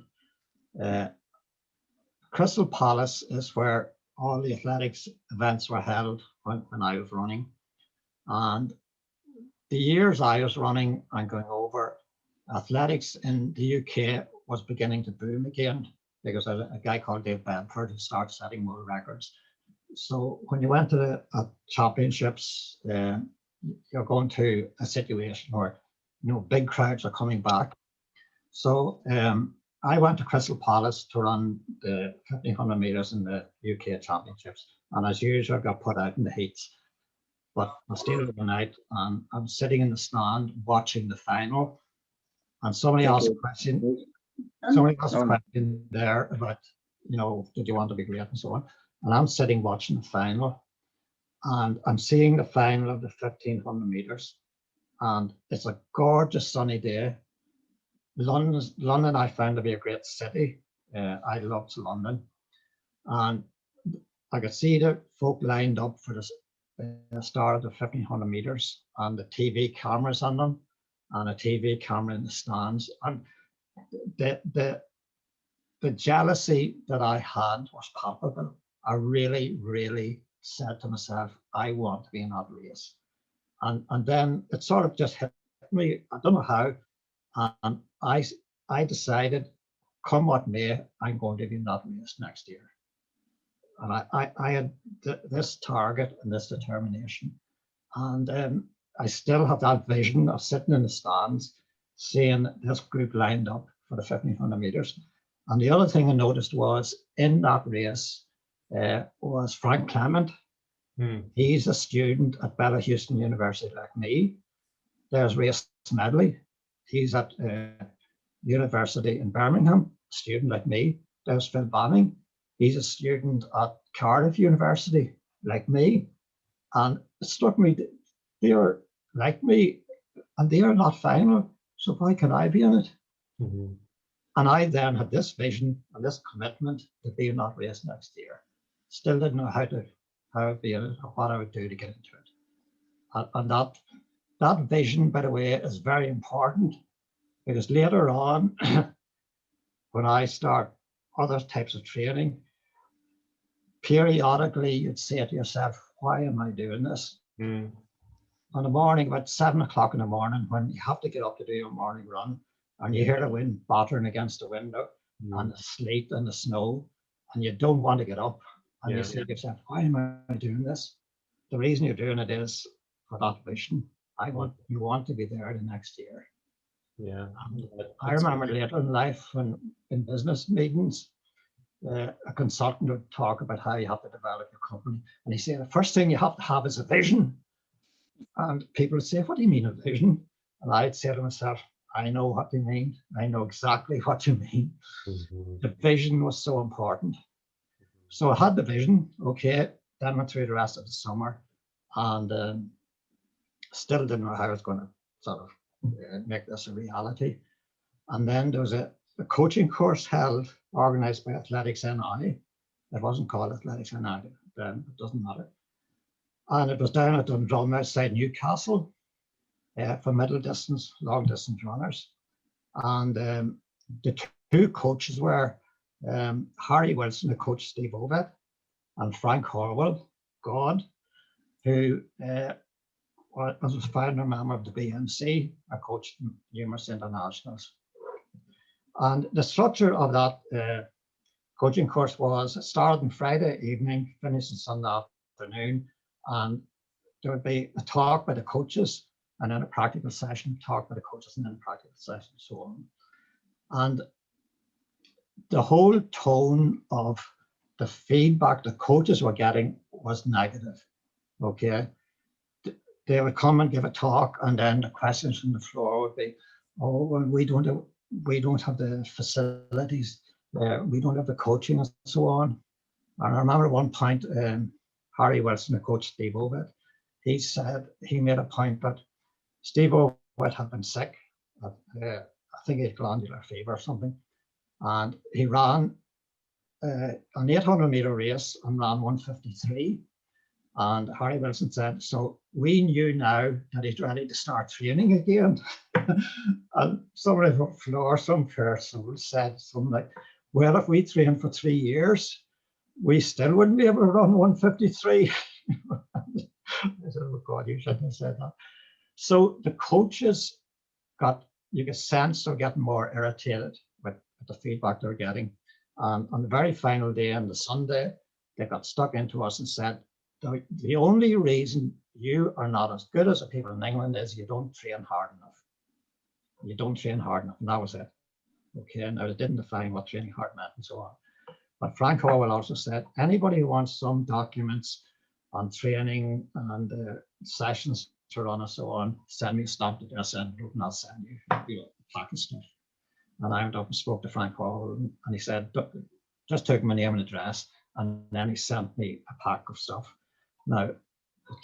Speaker 2: Crystal Palace is where all the athletics events were held when I was running. And the years I was running and going over, athletics in the UK was beginning to boom again because a guy called Dave Bedford who started setting world records. So when you went to the championships, you're going to a situation where big crowds are coming back. So I went to Crystal Palace to run the 1500 meters in the UK championships, and as usual, I got put out in the heats. But I stayed overnight, and I'm sitting in the stand watching the final, and somebody asked a question. Somebody asked a question there about, did you want to be great and so on. And I'm sitting watching the final, and I'm seeing the final of the 1500 meters, and it's a gorgeous sunny day. London I found to be a great city. I loved London, and I could see the folk lined up for the start of the 1500 meters, and the TV cameras on them, and a TV camera in the stands. And the jealousy that I had was palpable. I really, really said to myself, I want to be in that race. And then it sort of just hit me. I don't know how. And I decided, come what may, I'm going to be in that race next year. And I had this target and this determination. And I still have that vision of sitting in the stands, seeing this group lined up for the 1500 meters. And the other thing I noticed was in that race was Frank Clement. He's a student at Bella Houston University like me. There's Race Medley. He's at University in Birmingham, a student like me. There's Phil Banning. He's a student at Cardiff University, like me. And it struck me, they are like me, and they are not final. So why can I be in it? Mm-hmm. And I then had this vision and this commitment to be in that race next year. Still didn't know how I'd be in it or what I would do to get into it. And that vision, by the way, is very important, because later on, when I start other types of training, periodically you'd say to yourself, why am I doing this? On the morning, about 7 o'clock in the morning, when you have to get up to do your morning run, and you hear the wind battering against the window, and the sleet and the snow, and you don't want to get up, And
Speaker 1: Yeah.
Speaker 2: you say to yourself, why am I doing this? The reason you're doing it is for that vision. You want to be there the next year.
Speaker 1: Yeah.
Speaker 2: I remember later in life when in business meetings, a consultant would talk about how you have to develop your company. And he said, the first thing you have to have is a vision. And people would say, what do you mean a vision? And I'd say to myself, I know what you mean. I know exactly what you mean. The vision was so important. So I had the vision, okay, then went through the rest of the summer and still didn't know how I was going to sort of make this a reality. And then there was a coaching course held, organized by Athletics NI. It wasn't called Athletics NI then, it doesn't matter. And it was down at Dundrum outside Newcastle for middle distance, long distance runners. And the two coaches were Harry Wilson, who coached Steve Ovett, and Frank Horwell, God, who was a founder member of the BMC. I coached numerous internationals. And the structure of that coaching course was it started on Friday evening, finished on Sunday afternoon, and there would be a talk by the coaches and then a practical session, talk by the coaches and then a practical session, so on. And the whole tone of the feedback the coaches were getting was negative, okay? They would come and give a talk and then the questions from the floor would be, oh, well, we don't have the facilities, we don't have the coaching and so on. And I remember at one point, Harry Wilson, the coach Steve Ovett, he said, he made a point that Steve Ovett had been sick. I think he had glandular fever or something. And he ran an 800-meter race and ran 1:53. And Harry Wilson said, so we knew now that he's ready to start training again. And somebody on the floor, some fair soul, said something like, well, if we trained for 3 years, we still wouldn't be able to run 1:53. I said, oh God, you shouldn't have said that. So the coaches you could sense they're getting more irritated with the feedback they're getting. On the very final day, on the Sunday, they got stuck into us and said, the only reason you are not as good as the people in England is you don't train hard enough. You don't train hard enough, and that was it. Okay, now they didn't define what training hard meant and so on. But Frank Horwell also said, anybody who wants some documents on training and sessions to run and so on, send me a stamp address envelope and I'll send you a pack of stuff. And I went up and spoke to Frank Horwell and he said, just took my name and address, and then he sent me a pack of stuff. Now, it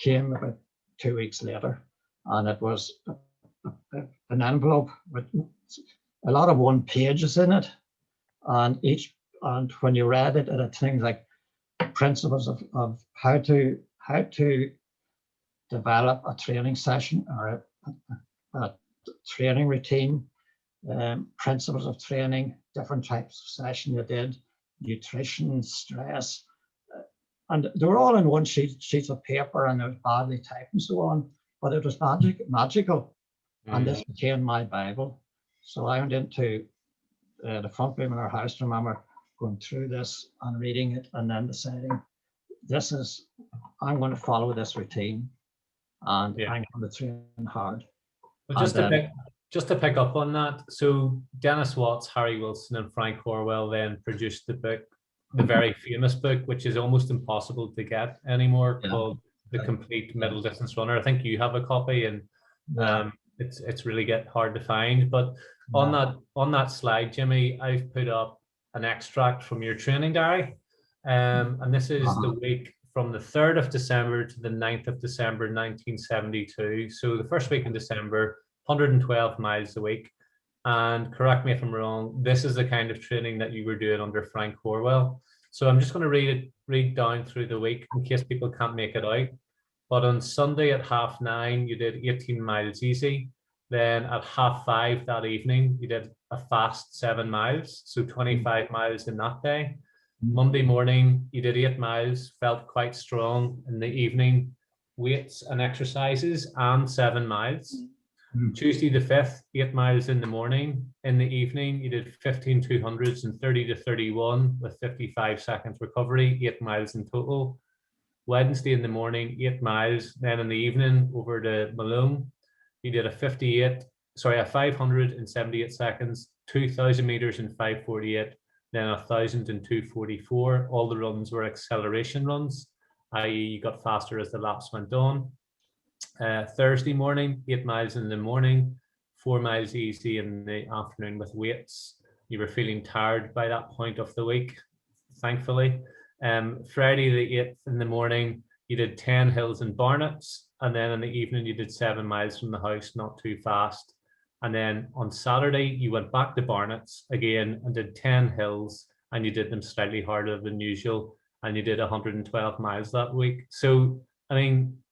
Speaker 2: came about 2 weeks later, and it was an envelope with a lot of one pages in it, and when you read it, it had things like principles of how to develop a training session or a training routine, principles of training, different types of session you did, nutrition, stress, and they were all in one sheets of paper, and it was badly typed and so on, but it was magical. And this became my Bible. So I went into the front room in our house, remember going through this and reading it and then deciding, I'm going to follow this routine and I'm going to train hard.
Speaker 1: But just to pick up on that, so Dennis Watts, Harry Wilson and Frank Horwell then produced the book, the very famous book, which is almost impossible to get anymore, called The Complete Middle Distance Runner. I think you have a copy, and it's really hard to find. But on that slide, Jimmy, I've put up an extract from your training diary, and this is the week from the 3rd of December to the 9th of December 1972. So the first week in December, 112 miles a week. And correct me if I'm wrong, this is the kind of training that you were doing under Frank Horwell. So I'm just going to read down through the week in case people can't make it out. But on Sunday at 9:30, you did 18 miles easy. Then at 5:30 that evening, you did a fast 7 miles, so 25 miles in that day. Monday morning, you did 8 miles, felt quite strong. In the evening, weights and exercises and 7 miles. Tuesday the 5th, 8 miles in the morning. In the evening, you did 15 200s and 30 to 31 with 55 seconds recovery, 8 miles in total. Wednesday in the morning, 8 miles. Then in the evening, over to Malone, you did a 578 seconds, 2,000 meters in 5:48, then 1,000 in 2:44. All the runs were acceleration runs, i.e. you got faster as the laps went on. Thursday morning, 8 miles in the morning, 4 miles easy in the afternoon with weights. You were feeling tired by that point of the week, thankfully. Friday the 8th in the morning, you did 10 hills and Barnets, and then in the evening you did 7 miles from the house, not too fast. And then on Saturday, you went back to Barnets again and did 10 hills, and you did them slightly harder than usual, and you did 112 miles that week. So, I mean,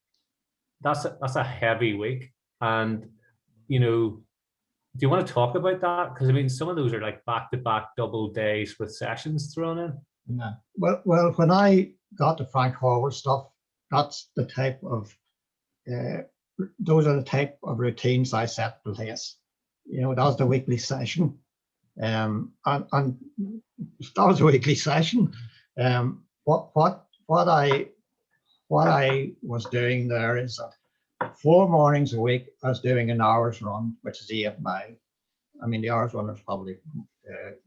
Speaker 1: that's a heavy week. And, you know, do you want to talk about that? Because I mean, some of those are like back-to-back double days with sessions thrown in.
Speaker 2: Yeah. Well, when I got the Frank Howard stuff, that's the type of those are the type of routines I set in place. You know, that was the weekly session, and that was a weekly session. What I was doing there is that 4 mornings a week I was doing an hour's run, which is 8 miles. I mean, the hour's run is probably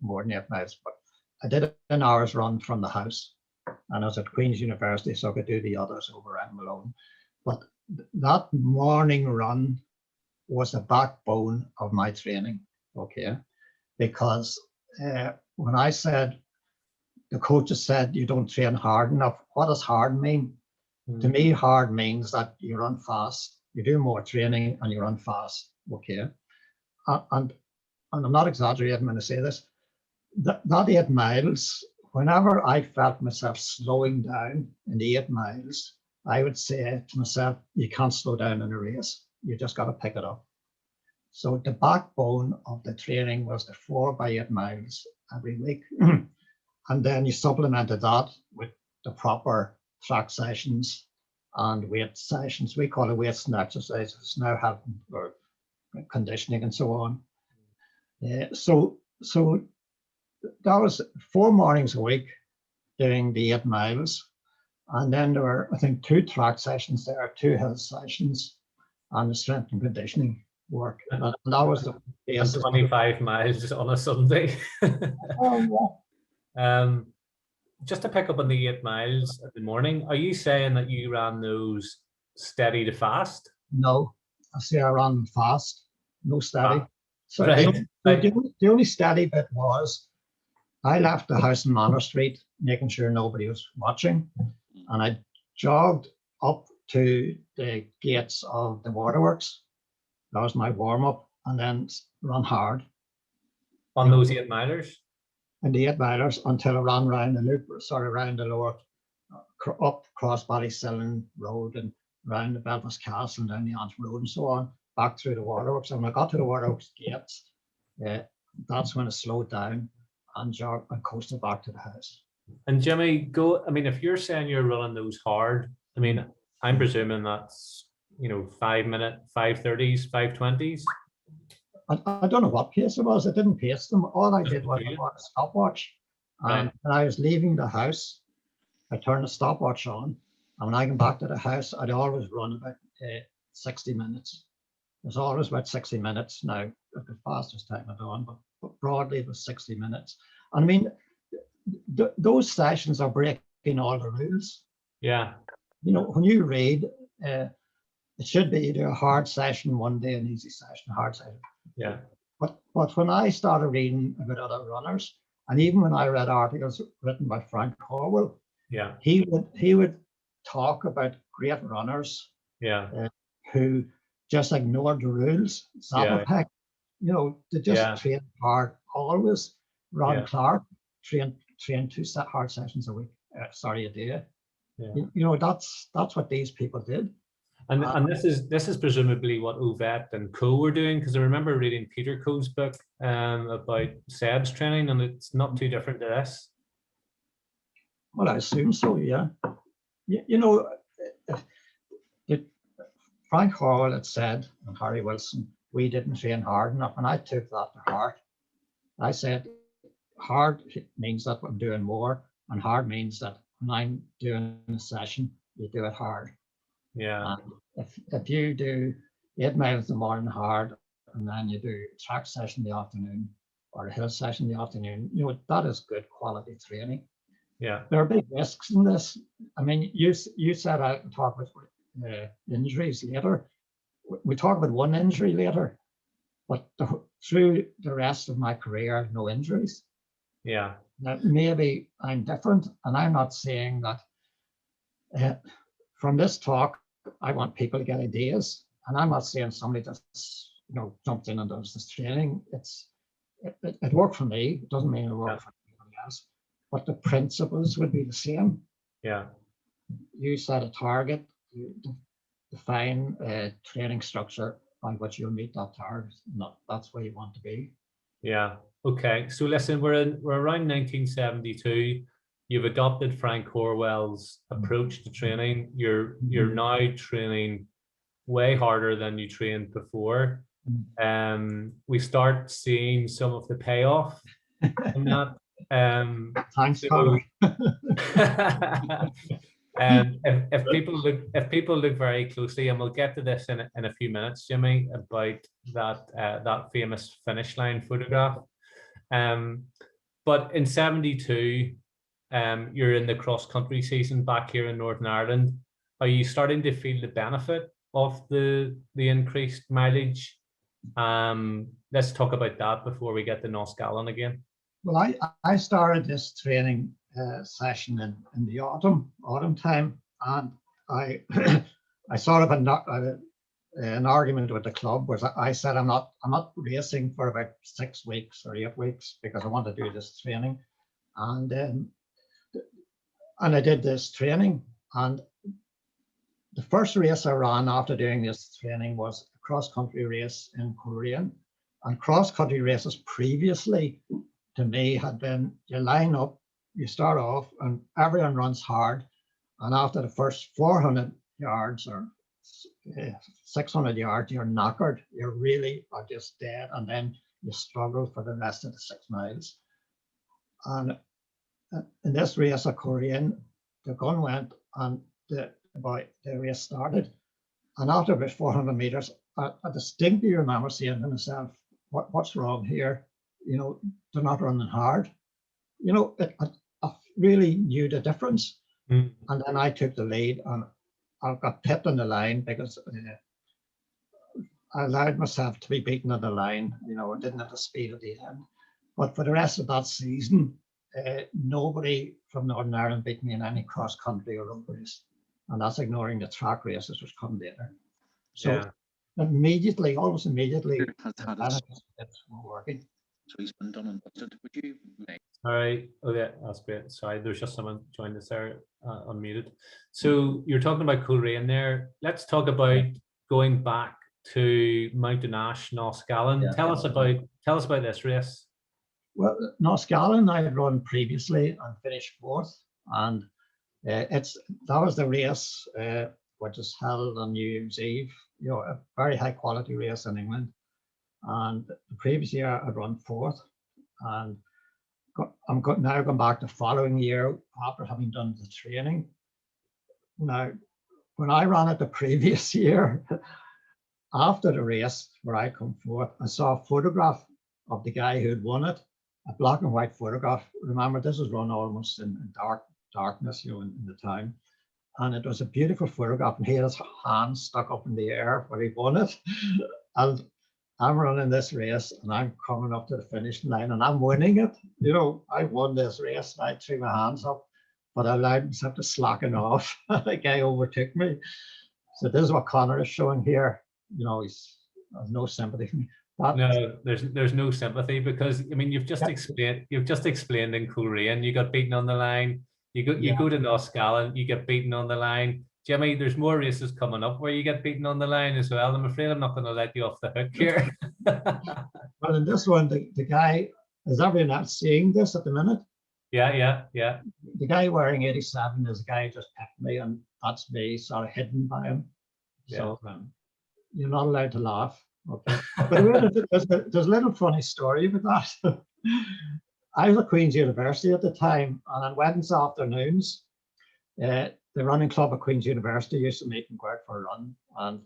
Speaker 2: more than 8 miles, but I did an hour's run from the house, and I was at Queen's University, so I could do the others over at Malone. But that morning run was the backbone of my training, okay? Because when I said, the coaches said you don't train hard enough, what does hard mean? To me, hard means that you run fast, you do more training and you run fast, okay? And I'm not exaggerating when I say this, that 8 miles, whenever I felt myself slowing down in the 8 miles, I would say to myself, you can't slow down in a race. You just got to pick it up. So the backbone of the training was the 4 by 8 miles every week. And then you supplemented that with the proper track sessions and weight sessions. We call it weights and exercises now, having or conditioning and so on. So that was 4 mornings a week doing the 8 miles. And then there were, I think, 2 track sessions there, 2 hill sessions, and the strength and conditioning work. And that was the basis.
Speaker 1: 25 miles on a Sunday. Just to pick up on the 8 miles in the morning, are you saying that you ran those steady to fast?
Speaker 2: No, I say I ran fast, no steady. So
Speaker 1: right.
Speaker 2: The only steady bit was I left the house in Manor Street, making sure nobody was watching, and I jogged up to the gates of the waterworks. That was my warm-up, and then run hard.
Speaker 1: On those 8 milers?
Speaker 2: And the 8 milers until I ran around the loop, sort of around the lower, up Cross Ballysillan Road and around the Belfast Castle and down the Antrim Road and so on, back through the waterworks. And when I got to the waterworks gates, that's when I slowed down and jogged and coasted back to the house.
Speaker 1: And Jimmy, I mean, if you're saying you're running those hard, I mean, I'm presuming that's, you know, 5-minute, 5:30s, 5:20s.
Speaker 2: I don't know what pace it was. I didn't pace them. All I did was I bought a stopwatch. And when I was leaving the house, I turned the stopwatch on. And when I came back to the house, I'd always run about 60 minutes. It was always about 60 minutes now, the fastest time I'd done, but broadly it was 60 minutes. And I mean, those sessions are breaking all the rules.
Speaker 1: Yeah.
Speaker 2: You know, when you read, it should be either a hard session one day, an easy session, a hard session.
Speaker 1: Yeah.
Speaker 2: But when I started reading about other runners, and even when I read articles written by Frank Howell,
Speaker 1: yeah,
Speaker 2: he would talk about great runners, who just ignored the rules. Zapopek, you know, they just train hard always. Ron Clark trained 2 hard sessions a week, a day. Yeah. You know, that's what these people did.
Speaker 1: And this is presumably what Ovett and Co were doing, because I remember reading Peter Co's book about Seb's training, and it's not too different to this.
Speaker 2: Well, I assume so, yeah. You know, Frank Howell had said, and Harry Wilson, we didn't train hard enough, and I took that to heart. I said, hard means that I'm doing more, and hard means that when I'm doing a session, you do it hard.
Speaker 1: Yeah.
Speaker 2: And if you do 8 miles in the morning hard, and then you do a track session in the afternoon or a hill session in the afternoon, you know, that is good quality training.
Speaker 1: Yeah.
Speaker 2: There are big risks in this. I mean, you set out and talk about injuries later. We talk about one injury later, but through the rest of my career, no injuries.
Speaker 1: Yeah.
Speaker 2: Now, maybe I'm different, and I'm not saying that from this talk, I want people to get ideas, and I'm not saying somebody just, you know, jumps in and does this training. It worked for me. It doesn't mean it worked for anybody else, but the principles would be the same.
Speaker 1: Yeah.
Speaker 2: You set a target, you define a training structure by which you'll meet that target. That's where you want to be.
Speaker 1: Yeah. Okay. So listen, we're around 1972. You've adopted Frank Corwell's approach to training. You're now training way harder than you trained before. We start seeing some of the payoff from that.
Speaker 2: Thanks,
Speaker 1: so,
Speaker 2: Connor.
Speaker 1: if people look very closely, and we'll get to this in a few minutes, Jimmy, about that famous finish line photograph. But in 72, you're in the cross country season back here in Northern Ireland. Are you starting to feel the benefit of the increased mileage? Let's talk about that before we get to Coghlan again.
Speaker 2: Well, I started this training session in the autumn time, and I I sort of an argument with the club was I said I'm not racing for about 6 weeks or 8 weeks because I want to do this training, and I did this training, and the first race I ran after doing this training was a cross-country race in Coghlan. And cross-country races previously to me had been, you line up, you start off, and everyone runs hard. And after the first 400 yards or 600 yards, you're knackered. You really are just dead. And then you struggle for the rest of the 6 miles. And in this race at Coghlan, the gun went and the race started. And after about 400 meters, I distinctly remember saying to myself, what's wrong here? You know, they're not running hard. You know, I really knew the difference. And then I took the lead, and I got pipped on the line because I allowed myself to be beaten on the line. You know, I didn't have the speed at the end. But for the rest of that season, nobody from Northern Ireland beat me in any cross-country or road race. And that's ignoring the track races, which come later. So yeah. Almost immediately, it's working.
Speaker 6: So he's been done and dusted. Would you make?
Speaker 1: All right. Okay, that's great. Sorry, there's just someone joined us there, unmuted. So you're talking about Coghlan there. Let's talk about going back to Mountain Ash, Coghlan. Yeah. Tell us about this race.
Speaker 2: Well, Coghlan I had run previously and finished 4th, and that was the race which is held on New Year's Eve. You know, a very high quality race in England. And the previous year I'd run 4th, and I'm now going back the following year after having done the training. Now, when I ran it the previous year, after the race where I come 4th, I saw a photograph of the guy who had won it, a black and white photograph. Remember, this was run almost in darkness, you know, in the town. And it was a beautiful photograph, and he had his hands stuck up in the air where he won it. And I'm running this race, and I'm coming up to the finish line, and I'm winning it. You know, I won this race, and I threw my hands up, but I allowed myself to slacken off. The guy overtook me. So this is what Connor is showing here. You know, he's has no sympathy for me.
Speaker 1: No, there's no sympathy, because I mean you've just explained in Coghlan you got beaten on the line. You go to Coghlan, you get beaten on the line. Jimmy, there's more races coming up where you get beaten on the line as well. I'm afraid I'm not going to let you off the hook here.
Speaker 2: Well, in this one, the guy, is everyone else seeing this at the minute?
Speaker 1: Yeah.
Speaker 2: The guy wearing 87 is the guy who just picked me, and that's me, sort of hidden by him. Yeah. So you're not allowed to laugh. Okay. But there's a little funny story about that. I was at Queen's University at the time, and on Wednesday afternoons, the running club at Queen's University used to meet and go out for a run, and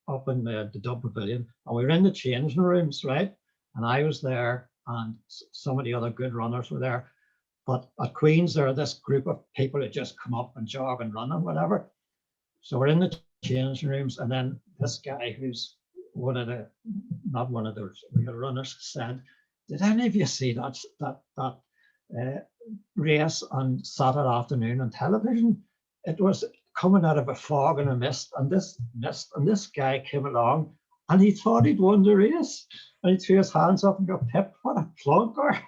Speaker 2: up in the Dub Pavilion, and we were in the changing rooms, right? And I was there, and some of the other good runners were there. But at Queen's, there are this group of people that just come up and jog and run and whatever. So we're in the changing rooms, and then this guy who's not one of those real runners said, "Did any of you see that race on Saturday afternoon on television? It was coming out of a fog and a mist, and this guy came along, and he thought he'd won the race, and he threw his hands up and got Pip, what a plonker."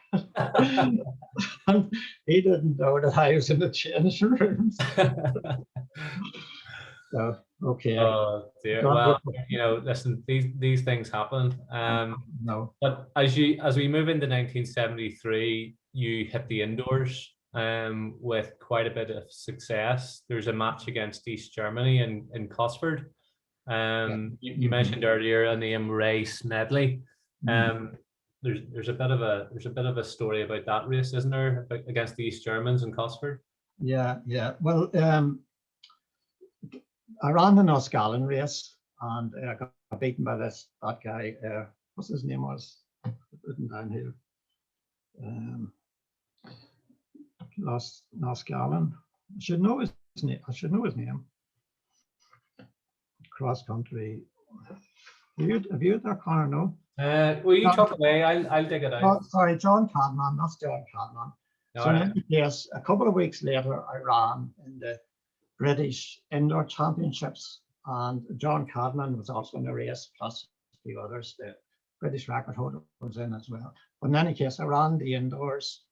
Speaker 2: And he didn't know that I was in the changing rooms. So, okay.
Speaker 1: Oh dear. Well, listen, these things happen.
Speaker 2: No.
Speaker 1: But as we move into 1973, you hit the indoors with quite a bit of success. There's a match against East Germany in Cosford. You mentioned earlier a name, Ray Smedley. There's a bit of a story about that race, isn't there, against the East Germans in Cosford? Yeah.
Speaker 2: Well, I ran the Coghlan race, and I got beaten by that guy. What's his name was? Written down here. Coghlan. I should know his name. Cross country. Have you there, Connor? No.
Speaker 1: Will you talk away? I'll dig it out.
Speaker 2: Oh, sorry, John Cadman. That's John Cadman. So in any case, a couple of weeks later, I ran in the British Indoor Championships, and John Coghlan was also in the race, plus a few others. The British record holder was in as well. But in any case, I ran the indoors,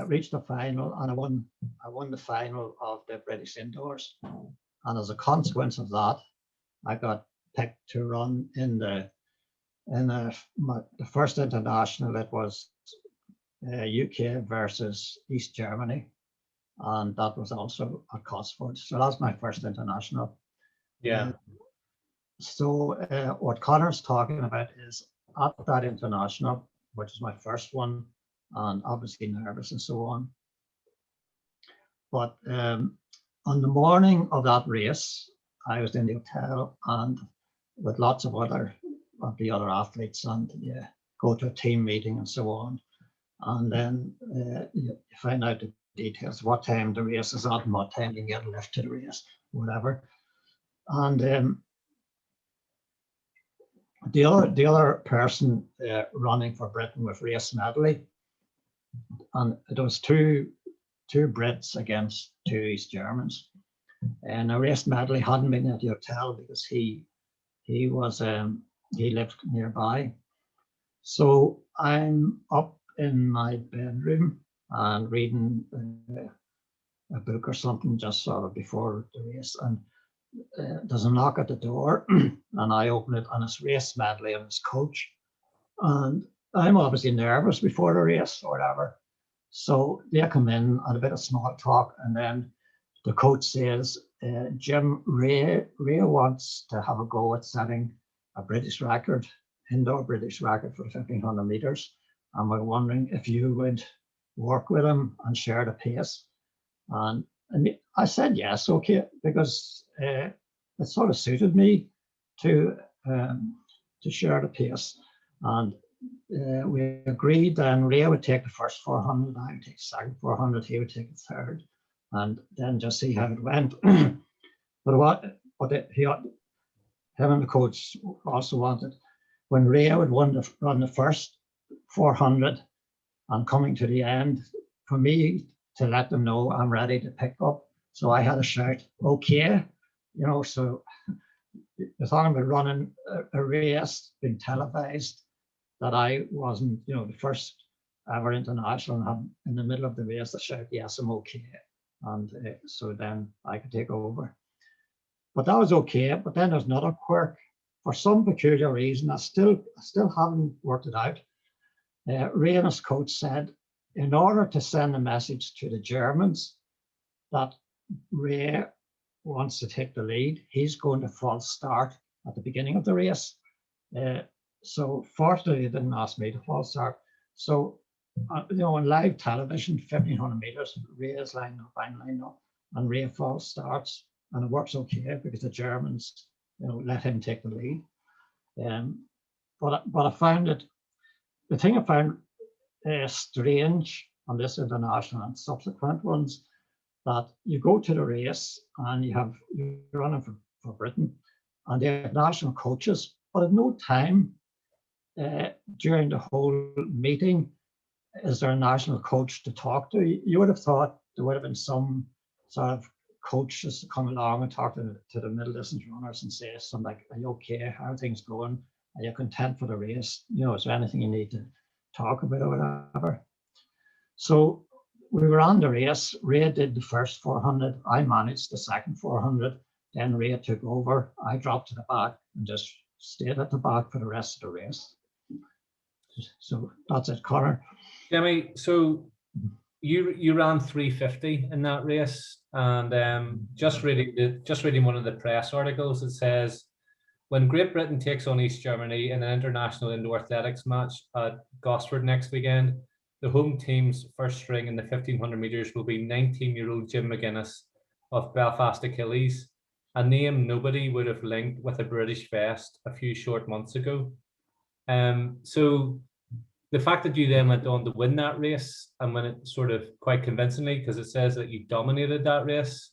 Speaker 2: reached the final, and I won the final of the British Indoors. And as a consequence of that, I got picked to run in the first international. It was UK versus East Germany. And that was also at Cosford. So that's my first international.
Speaker 1: Yeah.
Speaker 2: So what Connor's talking about is at that international, which is my first one, and obviously nervous and so on. But on the morning of that race, I was in the hotel and with lots of the other athletes, and go to a team meeting and so on. And then you find out the details, what time the race is at and what time you get left to the race, whatever. And the other person running for Britain was Ray Smedley, and it was two Brits against two East Germans. And Ray Smedley hadn't been at the hotel because he lived nearby. So I'm up in my bedroom and reading a book or something just sort of before the race, and there's a knock at the door, and I open it, and it's Ray Smedley and his coach, and I'm obviously nervous before the race or whatever. So they come in and a bit of small talk, and then the coach says, "Jim, Ray wants to have a go at setting a British record, indoor British record for 1500 meters, and we're wondering if you would work with him and share the pace." And I said yes, okay, because it sort of suited me to share the pace. And we agreed then Ray would take the first 400, I would take the second 400, he would take the third, and then just see how it went. Him and the coach also wanted, when Ray would run the first 400 and coming to the end, for me to let them know I'm ready to pick up. So I had a shout, okay, so the thought about running a race being televised, that I wasn't, the first ever international, and in the middle of the race I shout, yes, I'm okay. And so then I could take over. But that was okay. But then there's another quirk. For some peculiar reason, I still haven't worked it out. Ray and his coach said, in order to send a message to the Germans that Ray wants to take the lead, he's going to false start at the beginning of the race. So fortunately, they didn't ask me to false start. So, on live television, 1500 meters, Ray is lined up, I'm lined up, and Ray false starts, and it works okay because the Germans, let him take the lead. But I found it, the thing I found strange on this international and subsequent ones, that you go to the race and you're running for Britain, and they have national coaches, but at no time during the whole meeting is there a national coach to talk to. You would have thought there would have been some sort of coach just to come along and talk to the middle distance runners and say something like, are you okay? How are things going? Are you content for the race? Is there anything you need to talk about or whatever? So we were on the race. Ray did the first 400. I managed the second 400. Then Ray took over. I dropped to the back and just stayed at the back for the rest of the race. So that's it, Connor.
Speaker 1: Jimmy, so you ran 350 in that race, and just reading one of the press articles, it says, when Great Britain takes on East Germany in an international indoor athletics match at Gosford next weekend, the home team's first string in the 1500 meters will be 19-year-old Jim McGuinness of Belfast Achilles, a name nobody would have linked with a British vest a few short months ago. So the fact that you then went on to win that race, and win it sort of quite convincingly, because it says that you dominated that race,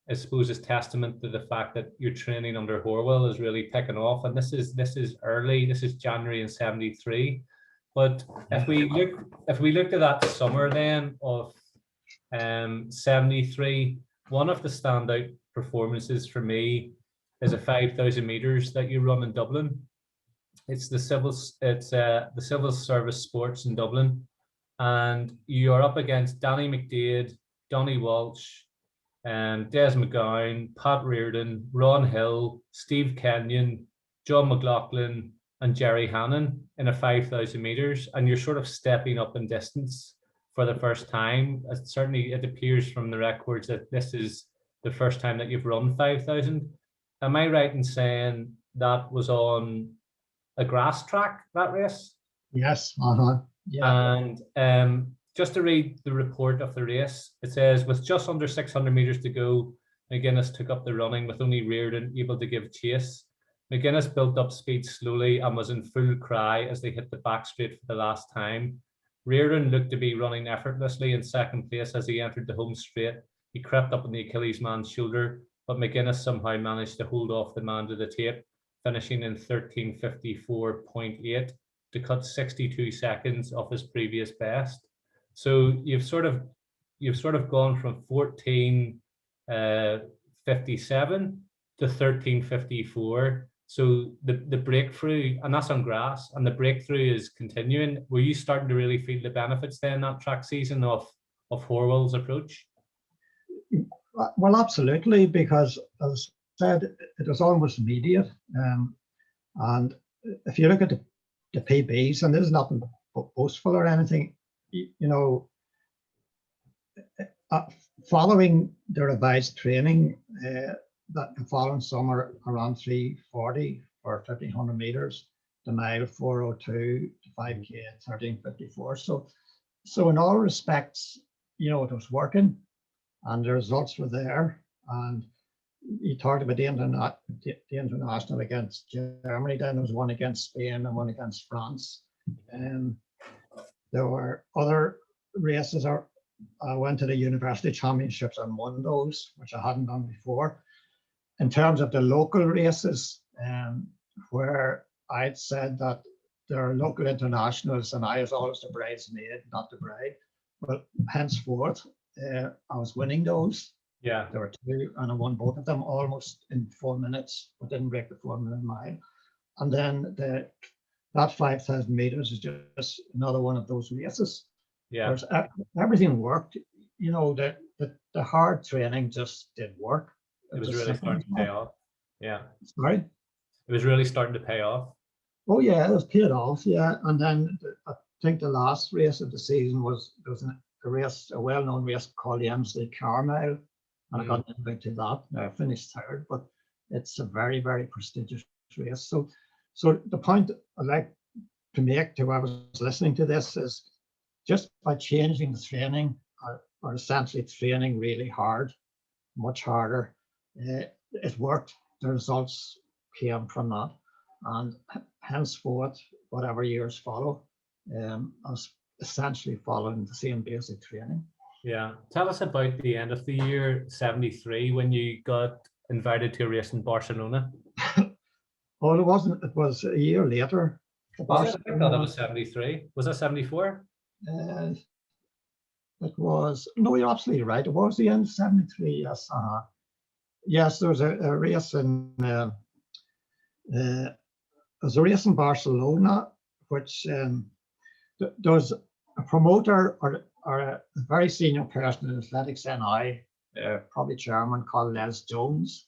Speaker 1: I suppose is testament to the fact that your training under Horwell is really picking off. And this is early. This is January in '73. But if we look at that summer then of '73, one of the standout performances for me is a 5,000 meters that you run in Dublin. It's the civil service sports in Dublin, and you are up against Danny McDaid, Donnie Walsh, Des McGowan, Pat Reardon, Ron Hill, Steve Kenyon, John McLaughlin, and Jerry Hannon in a 5,000 meters, and you're sort of stepping up in distance for the first time. Certainly, it appears from the records that this is the first time that you've run 5,000. Am I right in saying that was on a grass track, that race?
Speaker 2: Yes. Yeah.
Speaker 1: And just to read the report of the race, it says, with just under 600 meters to go, McGuinness took up the running with only Reardon able to give chase. McGuinness built up speed slowly and was in full cry as they hit the back straight for the last time. Reardon looked to be running effortlessly in second place as he entered the home straight. He crept up on the Achilles man's shoulder, but McGuinness somehow managed to hold off the man to the tape, finishing in 13:54.8 to cut 62 seconds off his previous best. So you've sort of gone from 14:57 to 13:54. So the breakthrough, and that's on grass, and the breakthrough is continuing. Were you starting to really feel the benefits then that track season of Horwell's approach?
Speaker 2: Well, absolutely, because as I said, it was almost immediate. And if you look at the PBs, and this is nothing boastful or anything, following the revised training that the following summer around 3:40 for 1500 meters, the mile 4:02, the 5K at 13:54. So in all respects, it was working, and the results were there. And you talked about the international against Germany. Then there was one against Spain and one against France. There were other races. I went to the university championships and won those, which I hadn't done before. In terms of the local races, where I'd said that there are local internationals, and I was always the bridesmaid, not the bride. But henceforth, I was winning those.
Speaker 1: Yeah.
Speaker 2: There were two, and I won both of them almost in 4 minutes, but didn't break the 4-minute mile. And then that 5,000 meters is just another one of those races.
Speaker 1: Yeah.
Speaker 2: Everything worked. The hard training just did work.
Speaker 1: It was really starting to pay off. Yeah.
Speaker 2: Sorry?
Speaker 1: It was really starting to pay off.
Speaker 2: Oh yeah, it was paid off. Yeah, and then I think the last race of the season was a well-known race called the Emsley Carmel, and I got an invite to that. I finished third, but it's a very, very prestigious race. So the point I'd like to make to whoever's listening to this is just by changing the training or essentially training really hard, much harder, it worked. The results came from that. And henceforth, whatever years follow, I was essentially following the same basic training.
Speaker 1: Yeah. Tell us about the end of the year 73 when you got invited to a race in Barcelona.
Speaker 2: Oh, it wasn't. It was a year later.
Speaker 1: Was it? I thought it was 73. Was that 74?
Speaker 2: It was, no, you're absolutely right. It was the end of 73, yes. Yes, there was a race in Barcelona, which there was a promoter or a very senior person in athletics NI, probably chairman, called Les Jones.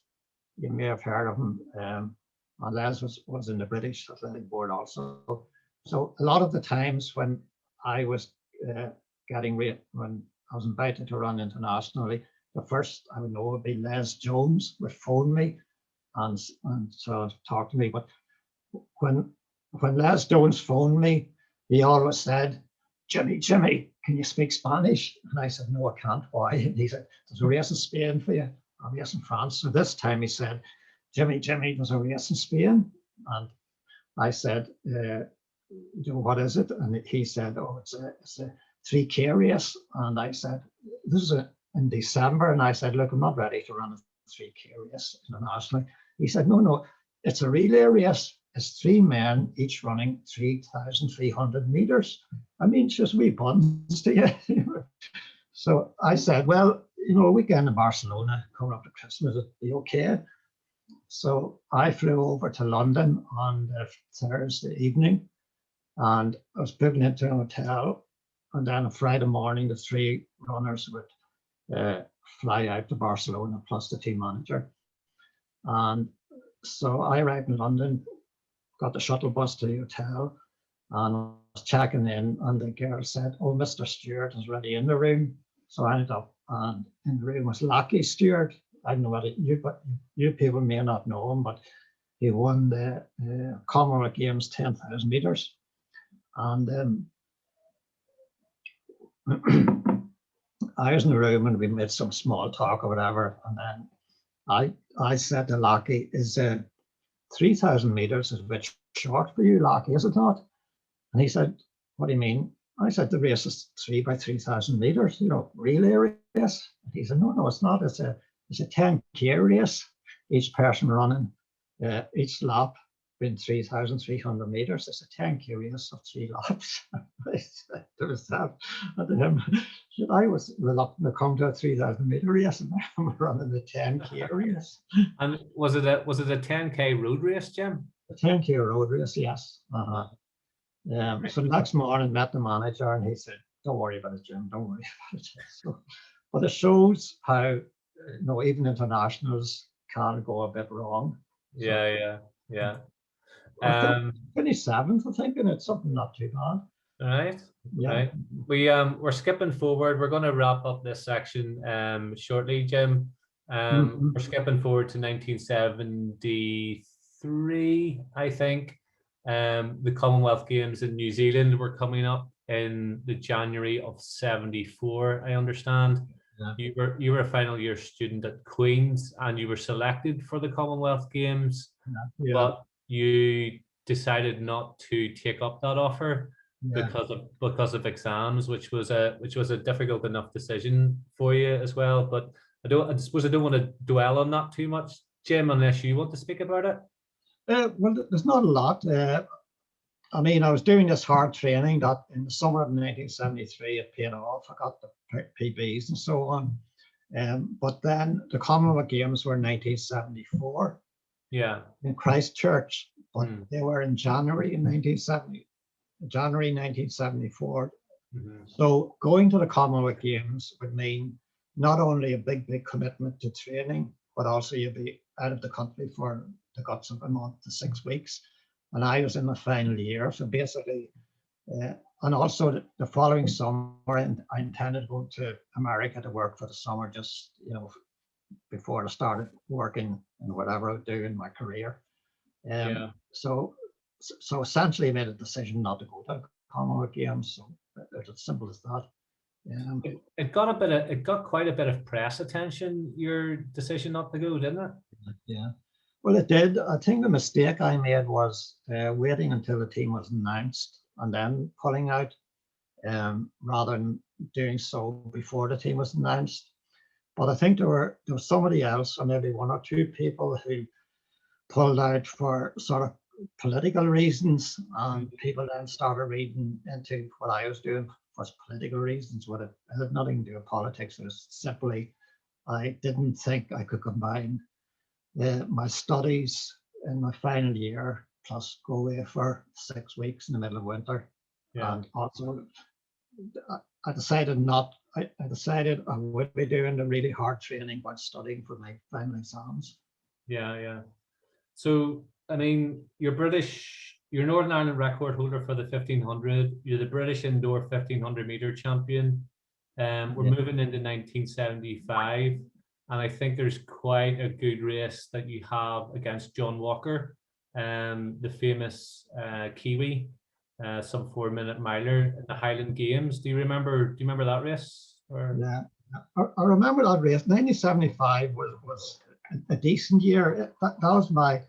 Speaker 2: You may have heard of him. And Les was in the British Athletic Board also. So a lot of the times when I was when I was invited to run internationally, the first I would know would be Les Jones would phone me and so talk to me. But when Les Jones phoned me, he always said, Jimmy, can you speak Spanish? And I said, no, I can't. Why? And he said, there's a race in Spain for you, a race in France. So this time he said, Jimmy, there's a race in Spain. And I said, what is it? And he said, oh, it's a 3K race. And I said, this is in December. And I said, look, I'm not ready to run a 3K race internationally. He said, no, it's a relay race. It's 3 men, each running 3,300 meters. I mean, it's just wee buns to you. So I said, well, a weekend in Barcelona coming up to Christmas, it'd be okay. So I flew over to London on Thursday evening, and I was booking into an hotel. And then on Friday morning, the 3 runners would fly out to Barcelona, plus the team manager. And so I arrived in London, got the shuttle bus to the hotel, and I was checking in, and the girl said, oh, Mr. Stewart is already in the room. So I ended up, and in the room was Lachie Stewart. I don't know what you people may not know him, but he won the Commonwealth Games 10,000 meters. And I was in the room and we made some small talk or whatever. And then I said to Lachie, is 3,000 meters is a bit short for you, Lachie, is it not? And he said, what do you mean? I said, the race is 3 by 3,000 meters, relay race. And he said, no, it's not. It's a 10K race. Each person running each lap been 3,300 meters. It's a 10K race of 3 laps. I said to myself, I was reluctant to come to a 3,000 meter race, and I'm running the 10K race.
Speaker 1: And was it a 10K road race, Jim?
Speaker 2: A 10K road race, yes. So the next morning, met the manager, and he said, "Don't worry about it, Jim. Don't worry about it." So, but it shows how even internationals can go a bit wrong.
Speaker 1: Yeah.
Speaker 2: 27th, I think, and it's something not too bad.
Speaker 1: All right.
Speaker 2: Yeah.
Speaker 1: Right. We're skipping forward. We're going to wrap up this section shortly, Jim. We're skipping forward to 1973, I think. The Commonwealth Games in New Zealand were coming up in the January of 74, I understand. Yeah. You were a final year student at Queen's, and you were selected for the Commonwealth Games, but you decided not to take up that offer because of exams, which was a difficult enough decision for you as well. But I suppose I don't want to dwell on that too much, Jim, unless you want to speak about it.
Speaker 2: Well, there's not a lot. I mean, I was doing this hard training that in the summer of 1973, it paid off. I got the PBs and so on. But then the Commonwealth Games were in 1974. Yeah. In Christchurch, but they were in January 1974. So going to the Commonwealth Games would mean not only a big commitment to training, but also you'd be out of the country for the guts of a month to 6 weeks. And I was in my final year. So basically, and also the following summer, I intended to go to America to work for the summer, just, before I started working and whatever I would do in my career.
Speaker 1: Yeah.
Speaker 2: So essentially, I made a decision not to go to Commonwealth Games. So it's as simple as that.
Speaker 1: It got quite a bit of press attention, your decision not to go, didn't it?
Speaker 2: Yeah. Well, it did. I think the mistake I made was waiting until the team was announced and then pulling out, rather than doing so before the team was announced. But I think there was somebody else, or maybe one or two people who pulled out for sort of political reasons, and people then started reading into what I was doing for political reasons. What it had nothing to do with politics. It was simply I didn't think I could combine my studies in my final year plus go away for 6 weeks in the middle of winter.
Speaker 1: Yeah.
Speaker 2: And also, I decided not. I decided I would be doing the really hard training while studying for my final exams.
Speaker 1: Yeah, yeah. So, I mean, you're Northern Ireland record holder for the 1500. You're the British indoor 1500 meter champion. We're moving into 1975, and I think there's quite a good race that you have against John Walker, the famous Kiwi, some 4-minute miler in the Highland Games. Do you remember that race? Or?
Speaker 2: Yeah, I remember that race. 1975 was a decent year. That was my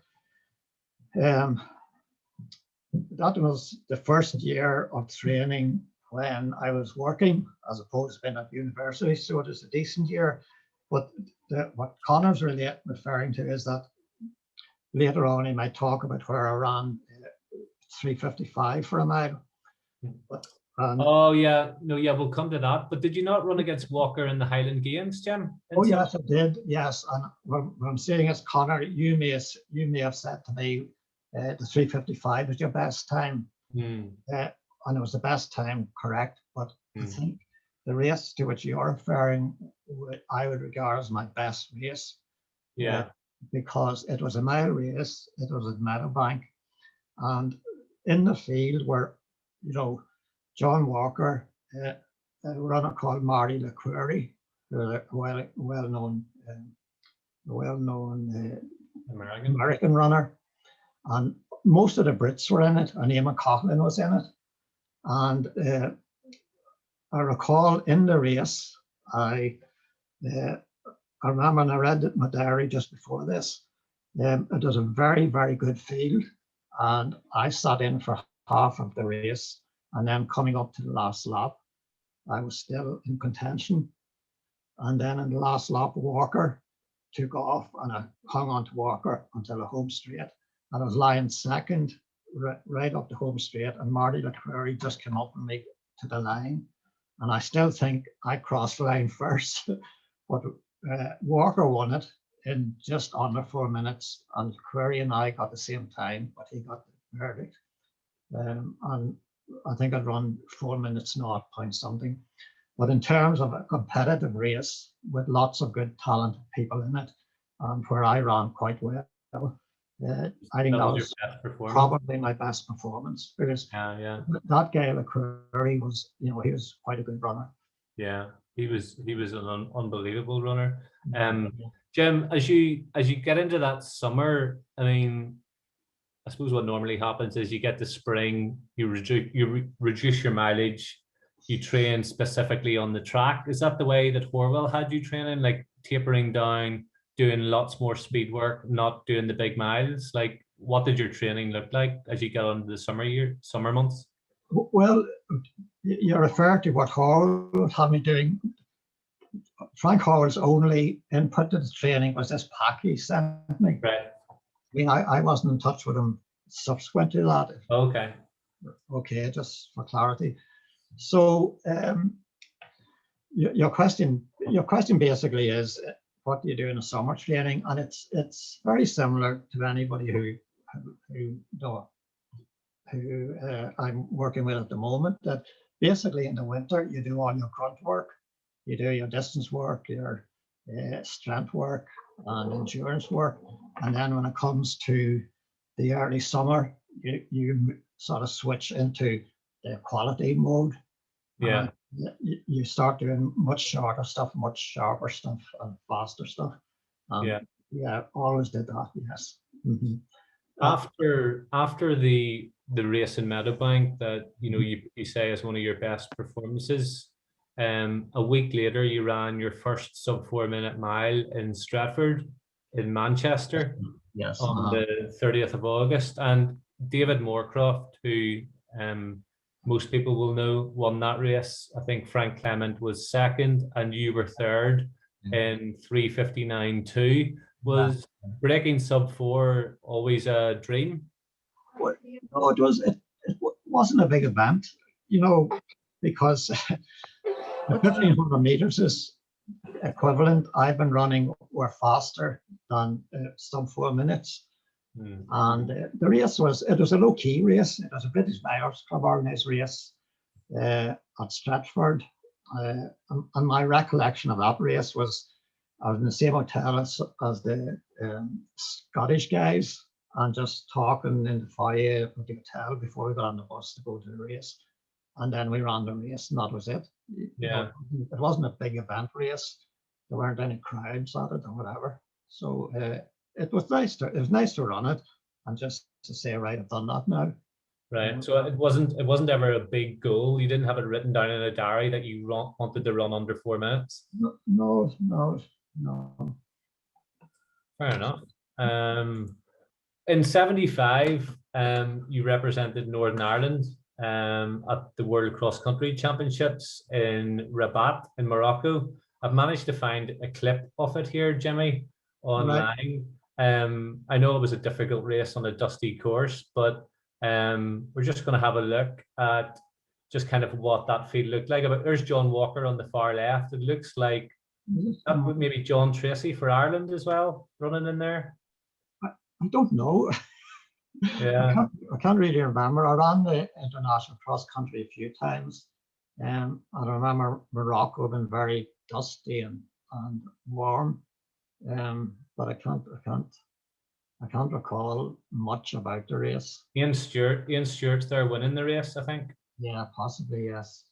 Speaker 2: that was the first year of training when I was working as opposed to being at university. So it was a decent year. But what Connor's really referring to is that later on he might talk about where I ran 3:55 for a mile.
Speaker 1: Oh yeah, no, yeah, we'll come to that. But did you not run against Walker in the Highland Games, Jim?
Speaker 2: Oh yes, I did. Yes, and when I'm saying as Connor, you may have said to me the 3:55 was your best time, and it was the best time, correct? But I think the race to which you're referring, I would regard as my best race.
Speaker 1: Yeah.
Speaker 2: Because it was a mile race. It was at Meadowbank, and in the field were, John Walker, a runner called Marty LaQuery, a well-known American runner, and most of the Brits were in it, and Eamon Coghlan was in it. And I recall in the race, I remember, and I read my diary just before this, it was a very, very good field, and I sat in for half of the race. And then coming up to the last lap, I was still in contention. And then in the last lap, Walker took off, and I hung on to Walker until the home straight. And I was lying second right up the home straight, and Marty LaQuery just came up and me to the line. And I still think I crossed the line first, but Walker won it in just under 4 minutes, and LaQuery and I got the same time, but he got the verdict. And I think I'd run 4 minutes, 0 point something. But in terms of a competitive race with lots of good, talented people in it, and where I ran quite well, I think that was probably my best performance. Because that guy, LaQuery, was, he was quite a good runner.
Speaker 1: Yeah, he was an unbelievable runner. Jim, as you get into that summer, I mean, I suppose what normally happens is you get to spring, you reduce your mileage, you train specifically on the track. Is that the way that Horwell had you training, like tapering down, doing lots more speed work, not doing the big miles? Like, what did your training look like as you get on the summer months?
Speaker 2: Well, you refer to what Horwell had me doing. Frank Horwell's only input to the training was this pack he sent me.
Speaker 1: Right.
Speaker 2: I mean, I wasn't in touch with him subsequent to that.
Speaker 1: Okay.
Speaker 2: Okay, just for clarity. So your question basically is, what do you do in a summer training? And it's very similar to anybody who I'm working with at the moment. That basically in the winter you do all your grunt work, you do your distance work, your strength work, and endurance work, and then when it comes to the early summer, you sort of switch into the quality mode.
Speaker 1: Yeah.
Speaker 2: You start doing much shorter stuff, much sharper stuff, and faster stuff. Yeah, always did that. Yes.
Speaker 1: After the race in Meadowbank that you say is one of your best performances, a week later you ran your first sub-4-minute mile in Stratford in Manchester
Speaker 2: Yes.
Speaker 1: on the 30th of August, and David Moorcroft, who most people will know, won that race. I think Frank Clement was second and you were third in 3:59.2. Was breaking sub-4 always a dream?
Speaker 2: Well, no, it wasn't a big event, because the 1,500 meters is equivalent. I've been running were faster than sub-4 minutes. And the race was a low-key race. It was a British Mayors Club organised race at Stratford. And my recollection of that race was I was in the same hotel as the Scottish guys, and just talking in the foyer of the hotel before we got on the bus to go to the race. And then we ran the race, and that was it.
Speaker 1: Yeah.
Speaker 2: It wasn't a big event race. There weren't any crowds at it or whatever. So it was nice to run it and just to say, right, I've done that now.
Speaker 1: Right. So it wasn't ever a big goal. You didn't have it written down in a diary that you wanted to run under 4 minutes.
Speaker 2: No.
Speaker 1: Fair enough. In 75, you represented Northern Ireland at the World Cross Country Championships in Rabat in Morocco. I've managed to find a clip of it here, Jimmy, online. Right. I know it was a difficult race on a dusty course, but we're just going to have a look at just kind of what that field looked like. There's John Walker on the far left. It looks like that maybe John Tracy for Ireland as well, running in there.
Speaker 2: I don't know.
Speaker 1: Yeah.
Speaker 2: I can't really remember. I ran the international cross country a few times. I remember Morocco being very dusty and warm. But I can't recall much about the race.
Speaker 1: Ian Stewart's there winning the race, I think.
Speaker 2: Yeah, possibly, yes.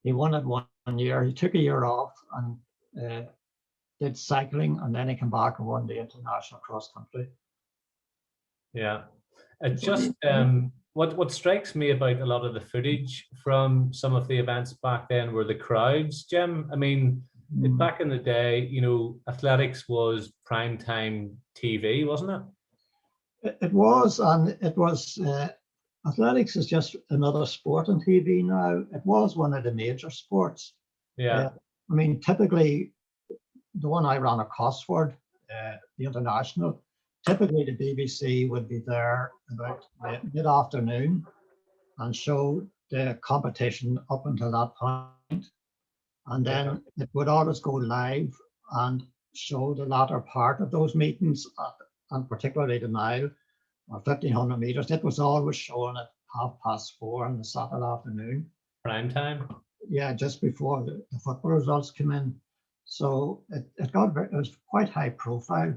Speaker 2: He won it one year. He took a year off and did cycling, and then he came back and won the international cross country.
Speaker 1: Yeah. Just what strikes me about a lot of the footage from some of the events back then were the crowds, Jim. I mean, back in the day, athletics was primetime TV, wasn't it?
Speaker 2: It was, and it was. Athletics is just another sport on TV now. It was one of the major sports.
Speaker 1: Yeah.
Speaker 2: I mean, typically, the one I ran at Cosford, the international, typically the BBC would be there about mid-afternoon and show the competition up until that point. And then it would always go live and show the latter part of those meetings, and particularly the mile or 1,500 meters. It was always shown at 4:30 on the Saturday afternoon.
Speaker 1: Prime time?
Speaker 2: Yeah, just before the football results came in. So it was quite high profile,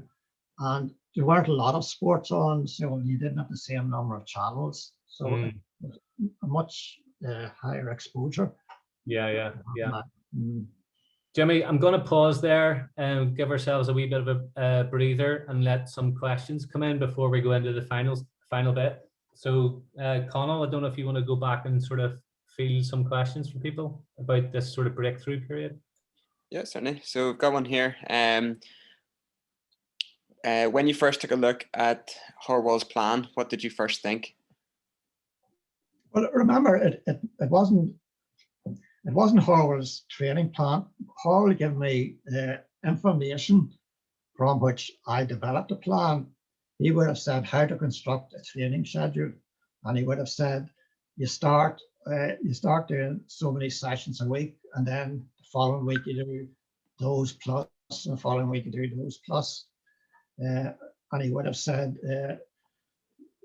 Speaker 2: and there weren't a lot of sports on, so you didn't have the same number of channels. So it was a much higher exposure.
Speaker 1: Yeah. Jimmy, I'm going to pause there and give ourselves a wee bit of a breather and let some questions come in before we go into the final bit. So, Connell, I don't know if you want to go back and sort of field some questions from people about this sort of breakthrough period.
Speaker 3: Yeah, certainly. So we've got one here. When you first took a look at Horwell's plan, what did you first think?
Speaker 2: Well, remember, it wasn't Horwell's training plan. Horwell gave me information from which I developed a plan. He would have said how to construct a training schedule, and he would have said you start doing so many sessions a week, and then the following week you do those plus, and the following week you do those plus. And he would have said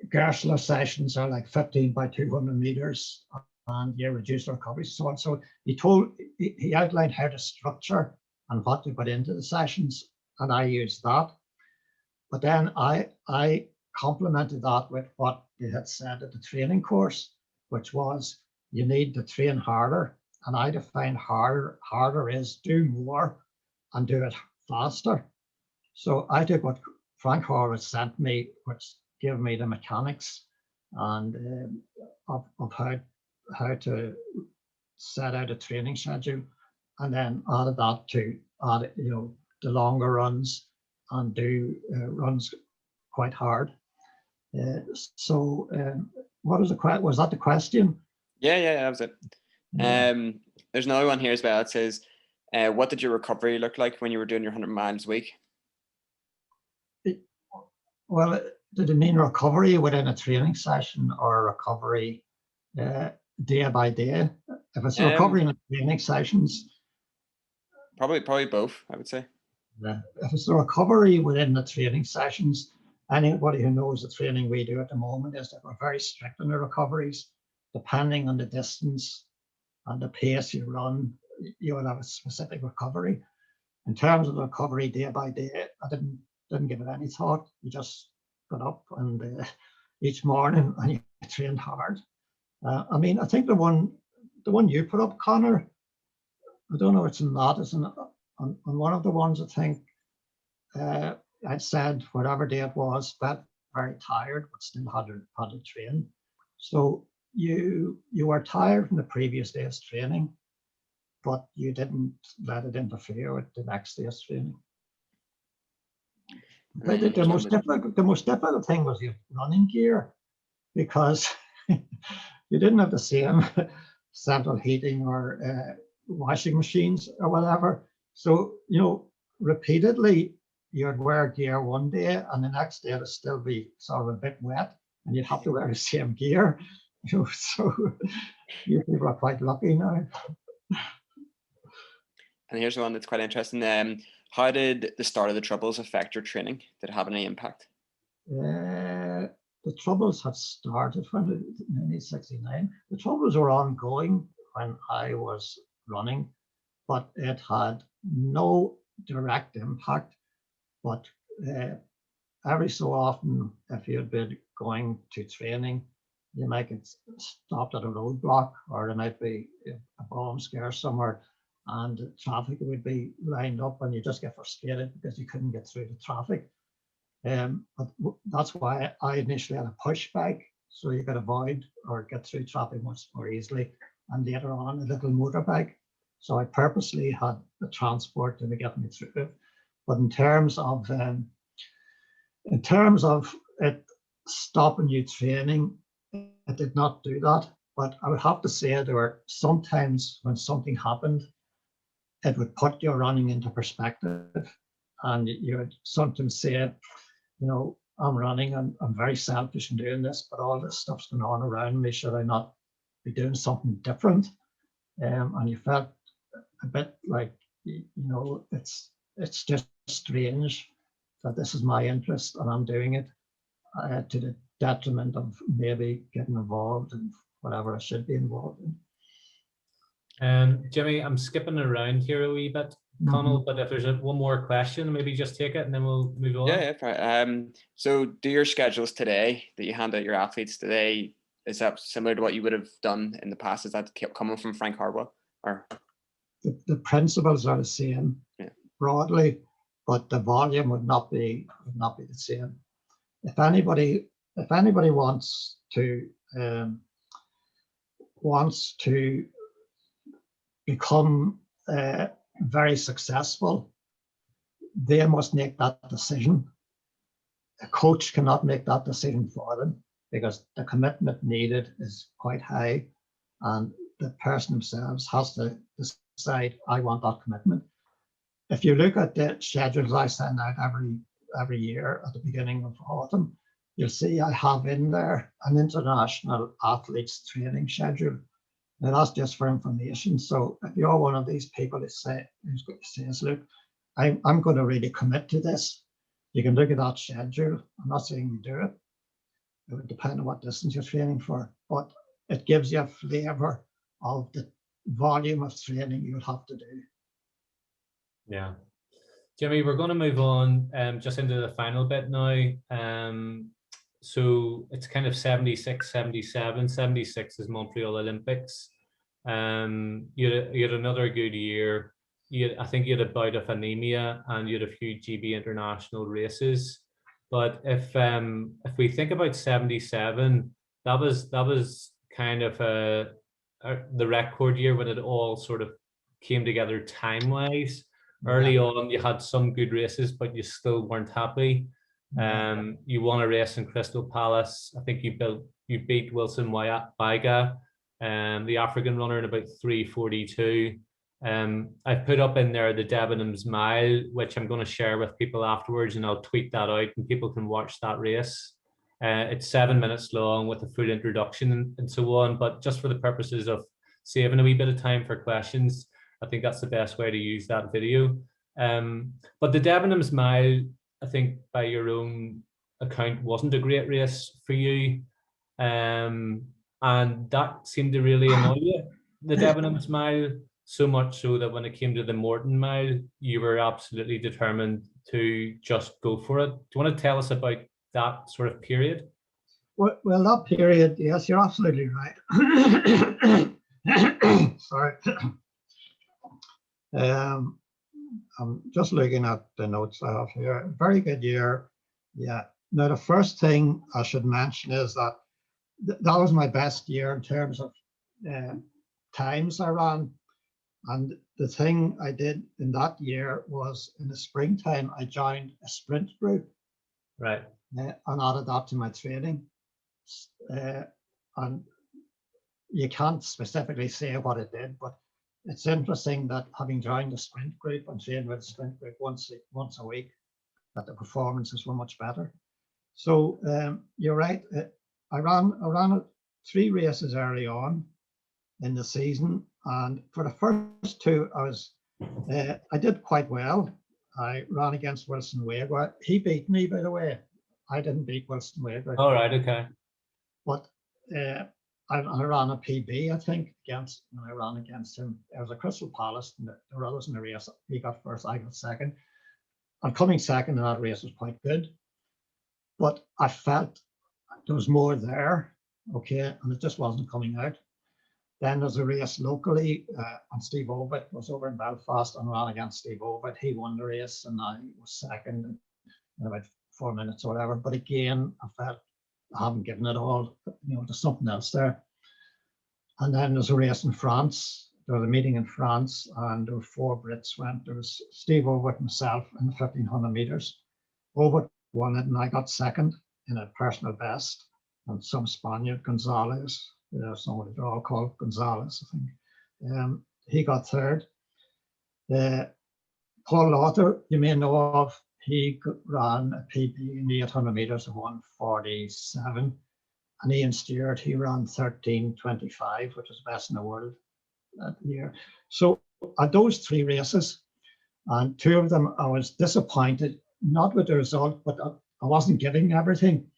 Speaker 2: Gersler sessions are like 15 by 200 meters, and you reduce the recovery, so on. So he outlined how to structure and what to put into the sessions, and I used that. But then I complemented that with what they had said at the training course, which was you need to train harder. And I defined harder is do more and do it faster. So I took what Frank Horwell sent me, which give me the mechanics and of how to set out a training schedule, and then added that to add, you know, the longer runs and do runs quite hard. So what was the question? Was that the question?
Speaker 3: Yeah, that was it.
Speaker 2: Yeah.
Speaker 3: There's another one here as well. It says, what did your recovery look like when you were doing your 100 miles a week?
Speaker 2: Well, did you mean recovery within a training session or recovery day by day? If it's recovery in the training sessions,
Speaker 3: probably both, I would say.
Speaker 2: If it's the recovery within the training sessions, anybody who knows the training we do at the moment is that we're very strict on the recoveries. Depending on the distance and the pace you run, you will have a specific recovery. In terms of the recovery day by day, I didn't give it any thought. You just got up and each morning and you trained hard. I mean, I think the one you put up, Connor, I don't know, it's not, it's on one of the ones, I think I said whatever day it was, but very tired, but still had to train. So you were tired from the previous day's training, but you didn't let it interfere with the next day's training. The most difficult thing was your running gear, because you didn't have the same central heating or washing machines or whatever. So, you know, repeatedly you'd wear gear one day and the next day it'd still be sort of a bit wet and you'd have to wear the same gear. You know, so you people are quite lucky now.
Speaker 3: And here's one that's quite interesting. How did the start of the Troubles affect your training? Did it have any impact?
Speaker 2: The Troubles had started when 1969. The Troubles were ongoing when I was running, but it had no direct impact. But every so often, if you'd been going to training, you might get stopped at a roadblock, or there might be a bomb scare somewhere, and the traffic would be lined up, and you just get frustrated because you couldn't get through the traffic. But that's why I initially had a push bike, so you could avoid or get through traffic much more easily, and later on a little motorbike. So I purposely had the transport to get me through it. But in terms of it stopping you training, it did not do that. But I would have to say there were sometimes when something happened, it would put your running into perspective, and you would sometimes say, you know, I'm running, I'm very selfish in doing this, but all this stuff's going on around me. Should I not be doing something different? And you felt a bit like, you know, it's just strange that this is my interest and I'm doing it to the detriment of maybe getting involved in whatever I should be involved in.
Speaker 1: Jimmy, I'm skipping around here a wee bit, Connell, but if there's one more question, maybe just take it and then we'll move on.
Speaker 3: Yeah, right. So do your schedules today that you hand out your athletes today, is that similar to what you would have done in the past? Is that coming from Frank Hardwell? Or
Speaker 2: the principles are the same, broadly, but the volume would not be the same. If anybody wants to become very successful, they must make that decision. A coach cannot make that decision for them because the commitment needed is quite high, and the person themselves has to decide, I want that commitment. If you look at the schedules I send out every year at the beginning of autumn, you'll see I have in there an international athletes training schedule. Now that's just for information. So if you're one of these people who's going to say, look, I'm going to really commit to this, you can look at that schedule. I'm not saying you do it. It would depend on what distance you're training for, but it gives you a flavor of the volume of training you would have to do.
Speaker 1: Yeah. Jimmy, we're going to move on just into the final bit now. So it's kind of 76, 77. 76 is Montreal Olympics. You had another good year. I think you had a bout of anemia and you had a few GB international races. But if we think about 77, that was kind of the record year when it all sort of came together time-wise. Early on, you had some good races, but you still weren't happy. You won a race in Crystal Palace. I think you beat Wilson Waiga, the African runner, in about 3:42. I've put up in there the Debenhams Mile, which I'm going to share with people afterwards, and I'll tweet that out and people can watch that race. It's 7 minutes long with a full introduction and so on, but just for the purposes of saving a wee bit of time for questions, I think that's the best way to use that video. But the Debenhams Mile, I think by your own account, wasn't a great race for you. And that seemed to really annoy you, the Debenhams Mile, so much so that when it came to the Morton Mile, you were absolutely determined to just go for it. Do you want to tell us about that sort of period?
Speaker 2: Well, that period, yes, you're absolutely right. Sorry. I'm just looking at the notes I have here. Very good year. Yeah. Now, the first thing I should mention is that that was my best year in terms of times I ran. And the thing I did in that year was in the springtime, I joined a sprint group.
Speaker 1: Right.
Speaker 2: And added that to my training. And you can't specifically say what it did, but it's interesting that having joined the sprint group and trained with the sprint group once a week, that the performances were much better. So you're right. I ran 3 races early on in the season, and for the first 2, I did quite well. I ran against Wilson Waiga. He beat me, by the way. I didn't beat Wilson Waiga.
Speaker 1: All right, okay.
Speaker 2: But I ran a PB, I think, when I ran against him. It was a Crystal Palace, and there were others in the race. He got first, I got second. And coming second in that race was quite good. But I felt there was more there, okay, and it just wasn't coming out. Then there's a race locally, and Steve Ovett was over in Belfast and ran against Steve Ovett. He won the race, and I was second in about 4 minutes or whatever. But again, I felt I haven't given it all, there's something else there. And then there's a race in France. There was a meeting in France, and there were 4 Brits went. There was Steve Ovett, myself, in the 1500 meters. Ovett won it, and I got second in a personal best. And some Spaniard, Gonzalez, somebody they're all called Gonzalez, I think. He got third. Paul Lauter, you may know of, he ran a PB in the 800 meters of 1:47. And Ian Stewart, he ran 13:25, which was best in the world that year. So at those 3 races, and 2 of them, I was disappointed, not with the result, but I wasn't giving everything.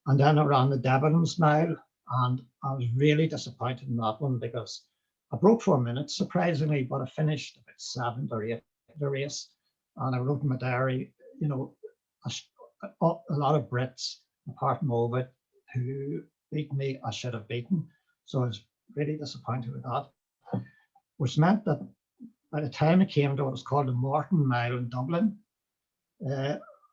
Speaker 2: And then I ran the Debenhams Mile, and I was really disappointed in that one because I broke 4 minutes, surprisingly, but I finished about 7th or 8th in the race. And I wrote in my diary, a lot of Brits, apart from Ovett, who beat me, I should have beaten. So I was really disappointed with that, which meant that by the time it came to what was called the Morton Mile in Dublin,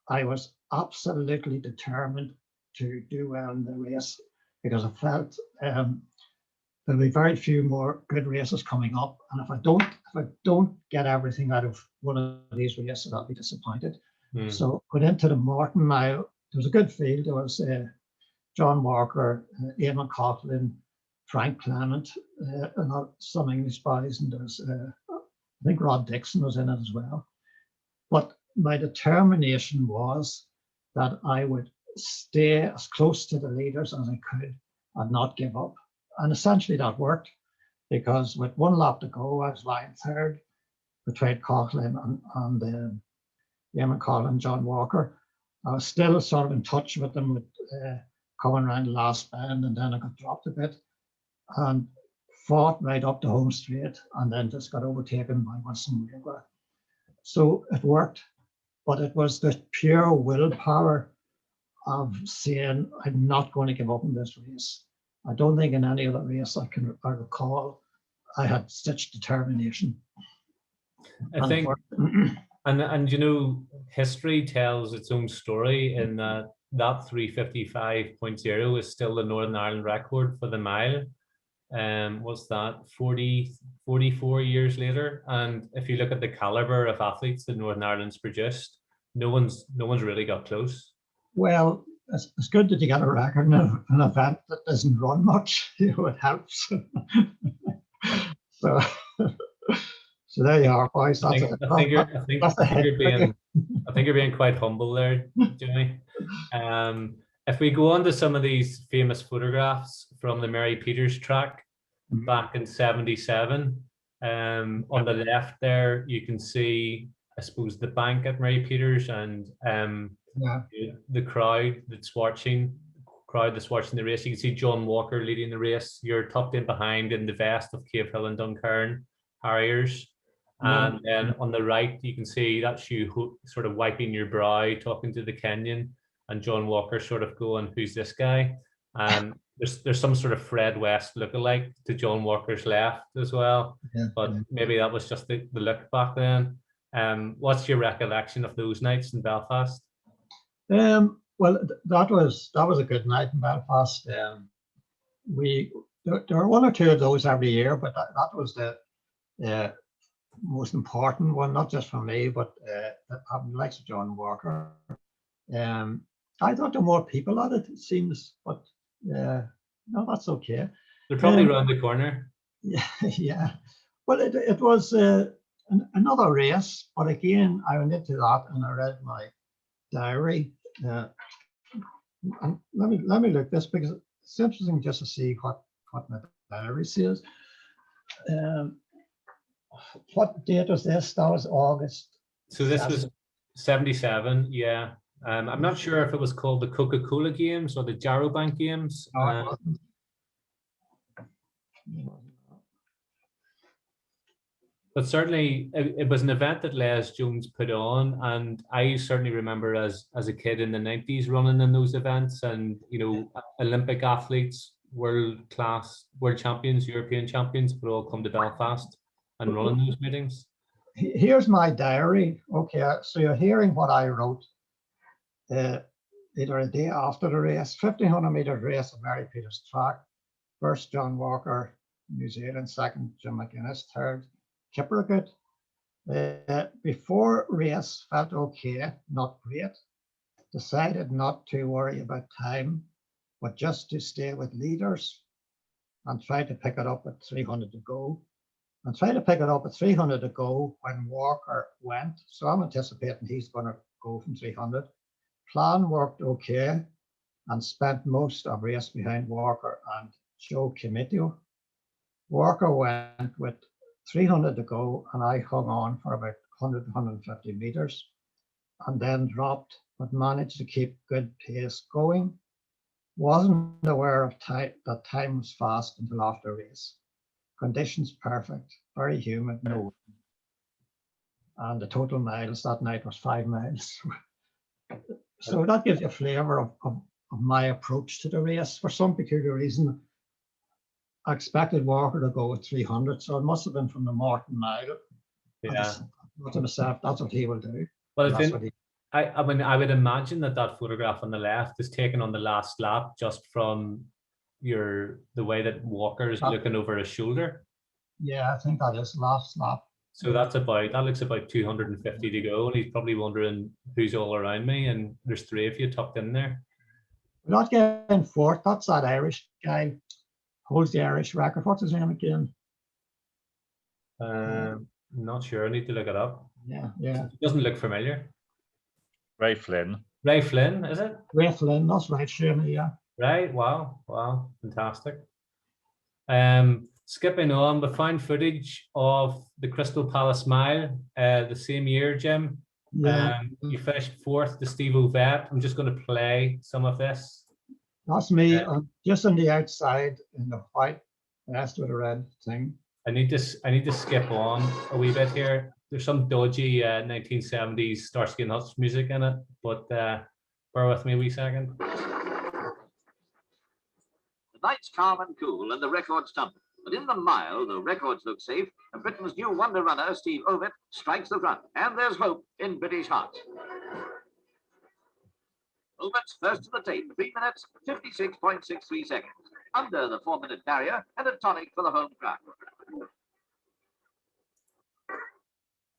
Speaker 2: I was absolutely determined to do well in the race because I felt there'll be very few more good races coming up, and if I don't get everything out of one of these races, I'll be disappointed. So went into the Morton Mile. There was a good field. There was John Walker, Eamon Coghlan, Frank Clement, and some English boys, and there's I think Rod Dixon was in it as well. But my determination was that I would stay as close to the leaders as I could and not give up. And essentially that worked, because with 1 lap to go, I was lying third between Coghlan and Eamon Coghlan, John Walker. I was still sort of in touch with them, with coming around the last bend, and then I got dropped a bit and fought right up the home straight, and then just got overtaken by Wilson Waiga. So it worked, but it was the pure willpower of saying, I'm not going to give up in this race. I don't think in any other race I recall I had such determination.
Speaker 1: I And you know, history tells its own story in that 3:55.0 is still the Northern Ireland record for the mile. What's that, 44 years later? And if you look at the caliber of athletes that Northern Ireland's produced, no one's really got close.
Speaker 2: Well, it's good that you get a record in an event that doesn't run much. You know, it helps. So, so there you are, boys.
Speaker 1: I think you're being quite humble there, Jimmy. If we go on to some of these famous photographs from the Mary Peters track back in '77, on the left there you can see, I suppose, the bank at Mary Peters and the crowd that's watching the race. You can see John Walker leading the race. You're tucked in behind in the vest of Cave Hill and Duncairn Harriers. And then on the right, you can see that's you sort of wiping your brow, talking to the Kenyan, and John Walker sort of going, "Who's this guy?" And there's some sort of Fred West lookalike to John Walker's left as well. But maybe that was just the look back then. What's your recollection of those nights in Belfast?
Speaker 2: Well, that was a good night in Belfast. There were one or two of those every year, but that was the most important one, not just for me, but having the likes of John Walker. I thought there were more people at it seems, but no, that's okay.
Speaker 1: They're probably around the corner.
Speaker 2: Yeah. Well, it was another race, but again, I went into that and I read my diary. And let me look this, because it's interesting just to see what my diary says. What date was this? That was August.
Speaker 1: So this was 77, yeah. I'm not sure if it was called the Coca-Cola Games or the Jarrow Bank Games. But certainly it was an event that Les Jones put on, and I certainly remember as a kid in the 90s running in those events, and you know, Olympic athletes, world champions, European champions would all come to Belfast and run in those meetings.
Speaker 2: Here's my diary. Okay, so you're hearing what I wrote either a day after the race. 1500 meter race at Mary Peters track. First, John Walker, New Zealand. Second, Jim McGuinness. Third, Kippergut. Before race, felt okay, not great. Decided not to worry about time, but just to stay with leaders and try to pick it up at 300 to go. And try to pick it up at 300 to go when Walker went. So I'm anticipating he's going to go from 300. Plan worked okay and spent most of race behind Walker and Joe Kimitio. Walker went with 300 to go and I hung on for about 100 to 150 meters and then dropped, but managed to keep good pace going. Wasn't aware of that time was fast until after race. Conditions perfect, very humid, no wind. And the total miles that night was 5 miles. So that gives you a flavour of my approach to the race. For some peculiar reason, I expected Walker to go at 300, so it must have been from the Morton mile.
Speaker 1: Yeah.
Speaker 2: To myself, that's what he will do.
Speaker 1: Well, I mean, I would imagine that photograph on the left is taken on the last lap, just from the way that Walker's looking over his shoulder.
Speaker 2: Yeah, I think that is last lap.
Speaker 1: So that looks about 250 to go, and he's probably wondering who's all around me, and there's 3 of you tucked in there.
Speaker 2: We're not getting fourth. That's that Irish guy, holds the Irish record. What's his name again?
Speaker 1: Not sure. I need to look it up.
Speaker 2: Yeah.
Speaker 1: It doesn't look familiar.
Speaker 7: Ray Flynn.
Speaker 1: Ray Flynn, is it?
Speaker 2: Ray Flynn, that's right, Shane, yeah.
Speaker 1: Right, wow, fantastic. Skipping on, we found footage of the Crystal Palace Mile the same year, Jim.
Speaker 2: Yeah.
Speaker 1: You finished 4th to Steve Ovett. I'm just going to play some of this.
Speaker 2: That's me, just on the outside in the white vest with a red thing.
Speaker 1: I need to skip on a wee bit here. There's some dodgy 1970s Starsky and Hutch music in it, but bear with me a wee second.
Speaker 8: The night's calm and cool and the record's thumping. But in the mile, the records look safe, and Britain's new wonder runner, Steve Ovett, strikes the front. And there's hope in British hearts. Ovett's first to the tape, 3 minutes, 56.63 seconds. Under the 4-minute barrier, and a tonic for the home crowd.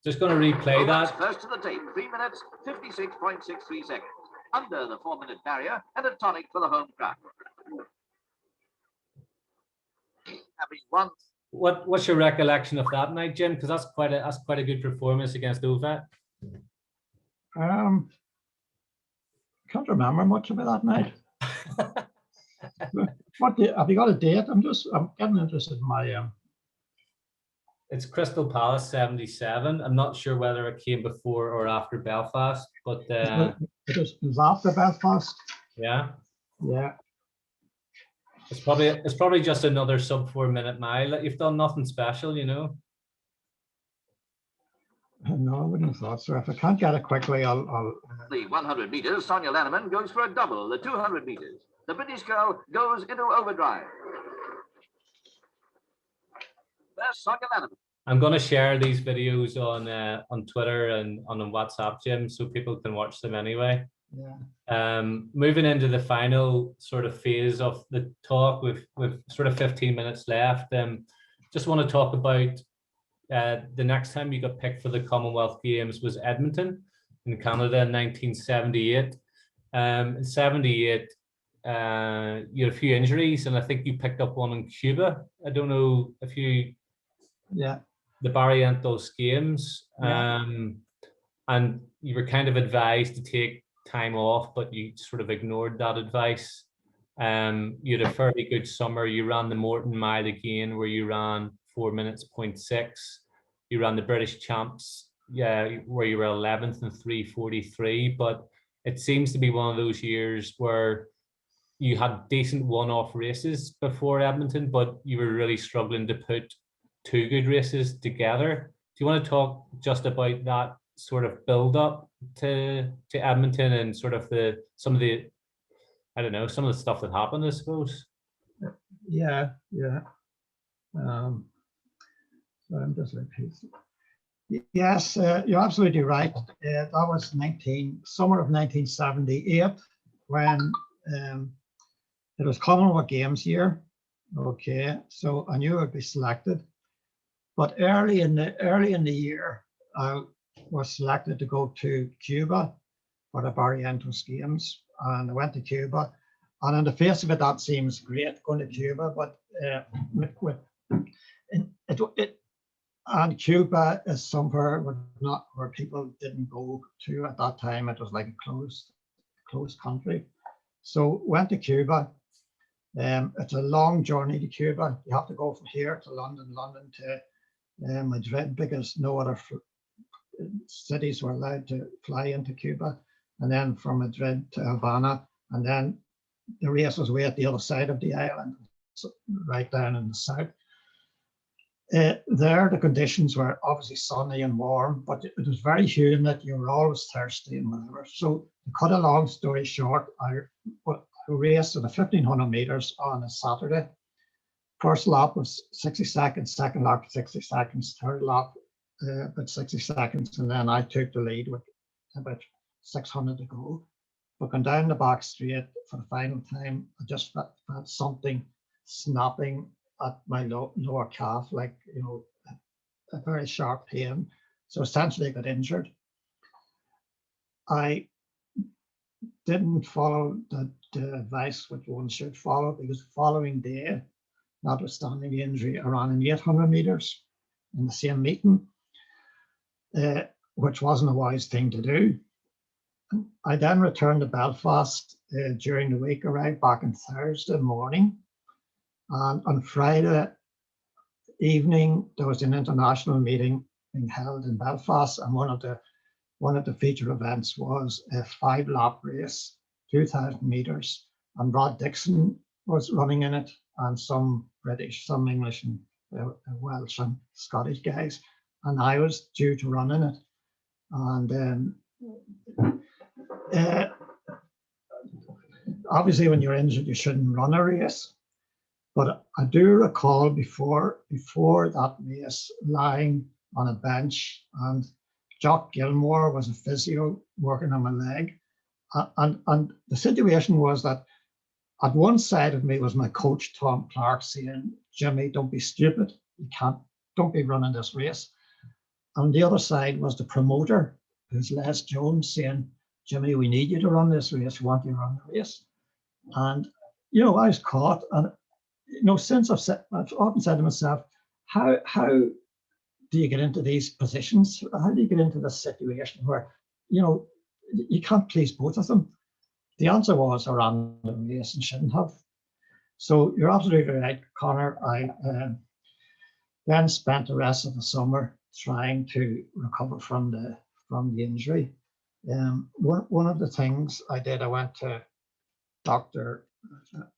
Speaker 1: Just going to replay
Speaker 8: Ovett's
Speaker 1: that.
Speaker 8: first to the tape, 3 minutes, 56.63 seconds. Under the 4-minute barrier, and a tonic for the home crowd. Having won.
Speaker 1: What's your recollection of that night, Jim? Because that's quite a good performance against Ovett.
Speaker 2: Can't remember much about that night. Have you got a date? I'm getting interested in my.
Speaker 1: It's Crystal Palace 77. I'm not sure whether it came before or after Belfast, but
Speaker 2: It was after Belfast.
Speaker 1: yeah.
Speaker 2: Yeah.
Speaker 1: It's probably just another sub 4-minute mile. You've done nothing special, you know.
Speaker 2: No, I wouldn't have thought so. If I can't get it quickly, I'll
Speaker 8: The 100 meters, Sonia Lanneman goes for a double. The 200 meters. The British girl goes into overdrive. There's Sonia Lanneman.
Speaker 1: I'm going to share these videos on Twitter and on WhatsApp, Jim, so people can watch them anyway.
Speaker 2: Yeah.
Speaker 1: Moving into the final sort of phase of the talk, with sort of 15 minutes left. Just want to talk about the next time you got picked for the Commonwealth Games was Edmonton in Canada in 1978. In 78, you had a few injuries, and I think you picked up one in Cuba. I don't know if you.
Speaker 2: Yeah.
Speaker 1: The Barrientos Games,
Speaker 2: Yeah.
Speaker 1: and you were kind of advised to take time off, but you sort of ignored that advice. You had a fairly good summer. You ran the Morton Mile again, where you ran 4 minutes 0.6. You ran the British Champs, where you were 11th in 3:43. But it seems to be one of those years where you had decent one-off races before Edmonton, but you were really struggling to put 2 good races together. Do you want to talk just about that sort of build up to Edmonton and sort of some of the stuff that happened, I suppose?
Speaker 2: Yeah. So I'm just repeating. Yes, you're absolutely right. That was summer of 1978 when it was Commonwealth Games year. Okay, so I knew I'd be selected. But early in the year, I was selected to go to Cuba for the Barrientos Games, and I went to Cuba. And on the face of it, that seems great, going to Cuba, but and Cuba is somewhere where people didn't go to at that time. It was like a closed country. So went to Cuba. It's a long journey to Cuba. You have to go from here to London to Madrid, because no other cities were allowed to fly into Cuba, and then from Madrid to Havana, and then the race was way at the other side of the island, right down in the south. There, the conditions were obviously sunny and warm, but it was very humid. You were always thirsty and whatever. So to cut a long story short, I raced in the 1500 meters on a Saturday. First lap was 60 seconds, second lap 60 seconds, third lap about 60 seconds, and then I took the lead with about 600 to go. But going down the back straight for the final time, I just felt something snapping at my lower calf, like, you know, a very sharp pain. So essentially I got injured. I didn't follow the advice which one should follow, because the following day, notwithstanding the injury, I ran in 800 meters in the same meeting, which wasn't a wise thing to do. I then returned to Belfast during the week, arrived back on Thursday morning. And on Friday evening, there was an international meeting being held in Belfast, and one of the feature events was a 5-lap race, 2,000 meters, and Rod Dixon was running in it, and some British, some English, and Welsh and Scottish guys, and I was due to run in it. And obviously when you're injured, you shouldn't run a race. But I do recall before that race lying on a bench, and Jock Gilmore was a physio working on my leg. And the situation was that at one side of me was my coach, Tom Clark, saying, Jimmy, don't be stupid. Don't be running this race. On the other side was the promoter, who's Les Jones, saying, Jimmy, we need you to run this race. We want you to run the race. And, I was caught. And, since I've often said to myself, how do you get into these positions? How do you get into this situation where, you can't please both of them? The answer was I ran the race and shouldn't have. So you're absolutely right, Connor. I then spent the rest of the summer trying to recover from the injury. One of the things I did, I went to doctor.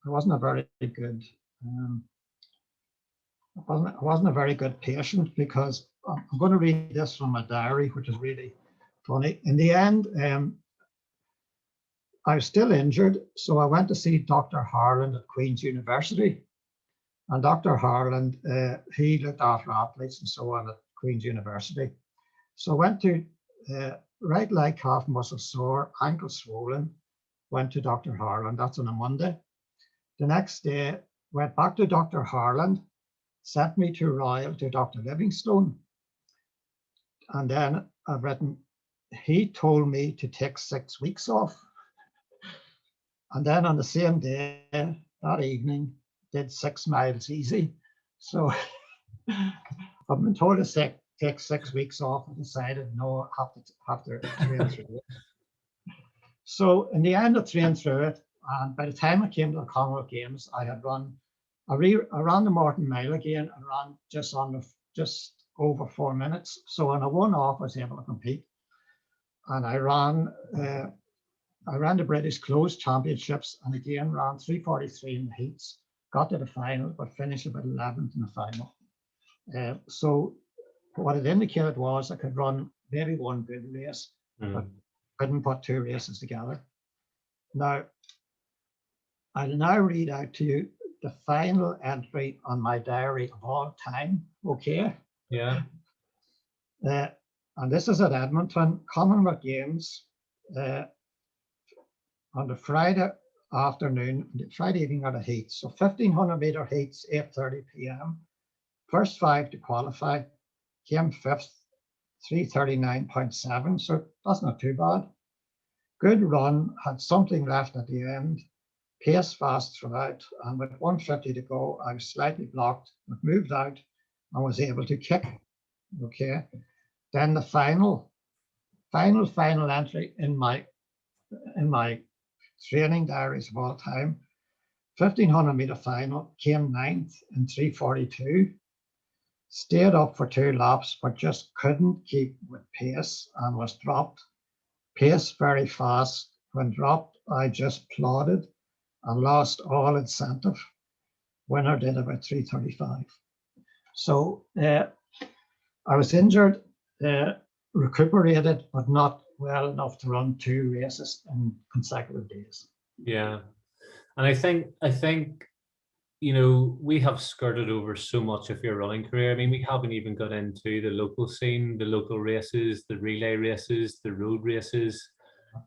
Speaker 2: I wasn't a very good. I wasn't a very good patient, because I'm going to read this from my diary, which is really funny. In the end, I was still injured, so I went to see Dr. Harland at Queen's University. And Dr. Harland, he looked after athletes and so on at Queen's University. So I went to right leg, calf muscle sore, ankle swollen, went to Dr. Harland. That's on a Monday. The next day, went back to Dr. Harland, sent me to Royal to Dr. Livingstone. And then I've written, he told me to take 6 weeks off. And then on the same day, that evening, did 6 miles easy. So I've been told to take 6 weeks off, and decided no, I have to train through it. So in the end, I trained through it. And by the time I came to the Commonwealth Games, I ran the Morton Mile again, and ran just over 4 minutes. So on a one-off, I was able to compete. And I ran the British Closed Championships, and again ran 3:43 in the heats. Got to the final, but finished about 11th in the final. So what it indicated was I could run maybe one good race, but couldn't put 2 races together. Now, I'll now read out to you the final entry on my diary of all time. Okay.
Speaker 1: Yeah.
Speaker 2: And this is at Edmonton, Commonwealth Games, on the Friday afternoon, Friday evening are the heats. So 1500 meter heats, 8:30 p.m. First 5 to qualify, came 5th, 3:39.7. So that's not too bad. Good run, had something left at the end. Pace fast throughout, and with 150 to go, I was slightly blocked, but moved out and was able to kick. Okay. Then the final entry in my training diaries of all time, 1500 meter final, came 9th in 3:42. Stayed up for 2 laps, but just couldn't keep with pace and was dropped. Pace very fast. When dropped, I just plodded and lost all incentive. Winner did about 3:35. So I was injured, recuperated, but not well enough to run 2 races in consecutive days.
Speaker 1: Yeah. And I think, we have skirted over so much of your running career. I mean, we haven't even got into the local scene, the local races, the relay races, the road races.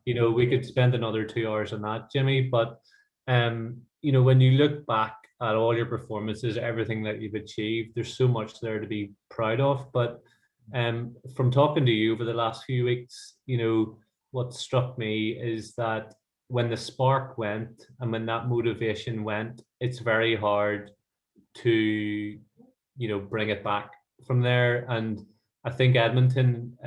Speaker 1: We could spend another 2 hours on that, Jimmy. But, when you look back at all your performances, everything that you've achieved, there's so much there to be proud of. But from talking to you over the last few weeks, what struck me is that when the spark went and when that motivation went, it's very hard to, bring it back from there. And I think Edmonton,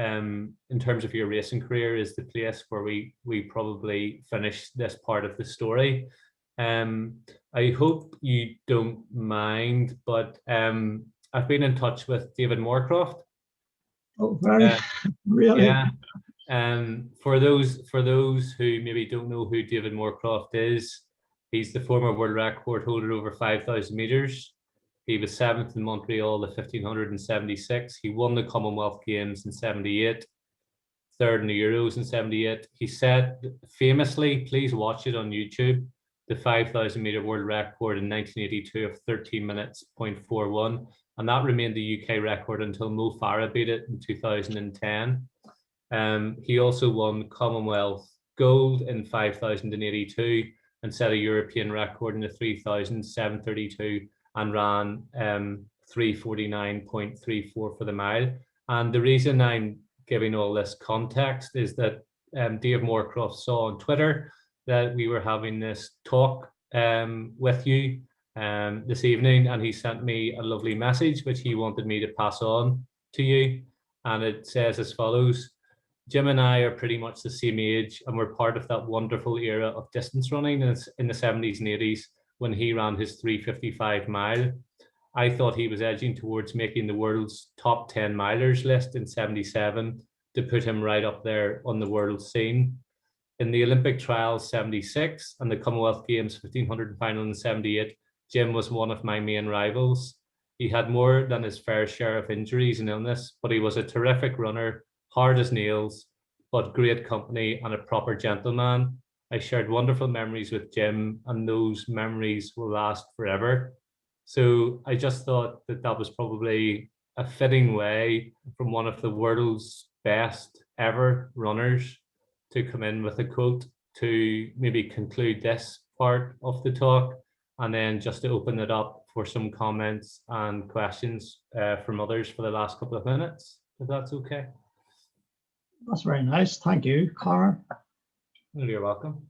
Speaker 1: in terms of your racing career, is the place where we probably finish this part of the story. I hope you don't mind, but I've been in touch with David Moorcroft.
Speaker 2: Oh, very, really?
Speaker 1: Yeah. For those who maybe don't know who David Moorcroft is, he's the former world record holder over 5,000 meters. He was 7th in Montreal, the 1576. He won the Commonwealth Games in 78, 3rd in the Euros in 78. He said famously, please watch it on YouTube, the 5,000 meter world record in 1982 of 13 minutes 0.41. And that remained the UK record until Mo Farah beat it in 2010. He also won Commonwealth gold in 5,082 and set a European record in the 3,732 and ran 349.34 for the mile. And the reason I'm giving all this context is that Dave Moorcroft saw on Twitter that we were having this talk with you this evening, and he sent me a lovely message which he wanted me to pass on to you. And it says as follows: Jim and I are pretty much the same age, and we're part of that wonderful era of distance running in the 70s and 80s when he ran his 3:55 mile. I thought he was edging towards making the world's top 10 milers list in 77 to put him right up there on the world scene. In the Olympic trials 76 and the Commonwealth Games 1500 final in 78, Jim was one of my main rivals. He had more than his fair share of injuries and illness, but he was a terrific runner, hard as nails, but great company and a proper gentleman. I shared wonderful memories with Jim, and those memories will last forever. So I just thought that that was probably a fitting way from one of the world's best ever runners to come in with a quote to maybe conclude this part of the talk, and then just to open it up for some comments and questions from others for the last couple of minutes, if that's okay.
Speaker 2: That's very nice. Thank you, Connor.
Speaker 1: You're welcome.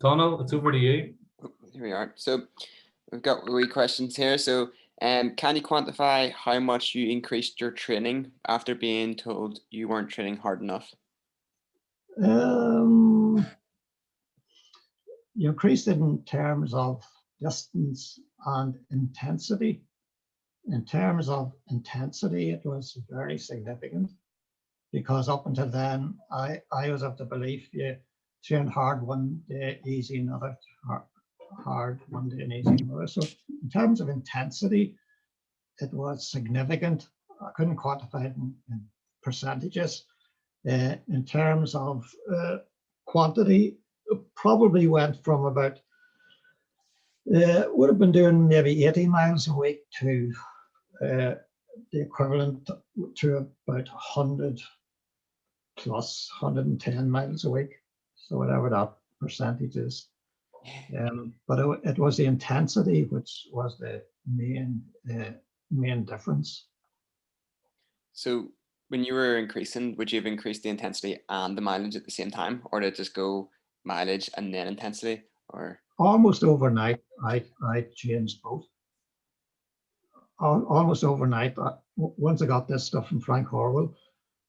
Speaker 1: Donald, it's over to you.
Speaker 3: Here we are. So we've got wee questions here. So can you quantify how much you increased your training after being told you weren't training hard enough?
Speaker 2: You increased it in terms of distance and intensity. In terms of intensity, it was very significant, because up until then, I was of the belief you train hard one day, easy another, hard one day and easy another. So in terms of intensity, it was significant. I couldn't quantify it in percentages. In terms of quantity, it probably went from about, would have been doing maybe 80 miles a week to the equivalent to about 100 plus 110 miles a week. So whatever that percentage is. But it was the intensity which was the main difference.
Speaker 3: So when you were increasing, would you have increased the intensity and the mileage at the same time, or did it just go mileage and then intensity? Or
Speaker 2: almost overnight, I changed both. Almost overnight, once I got this stuff from Frank Horwell,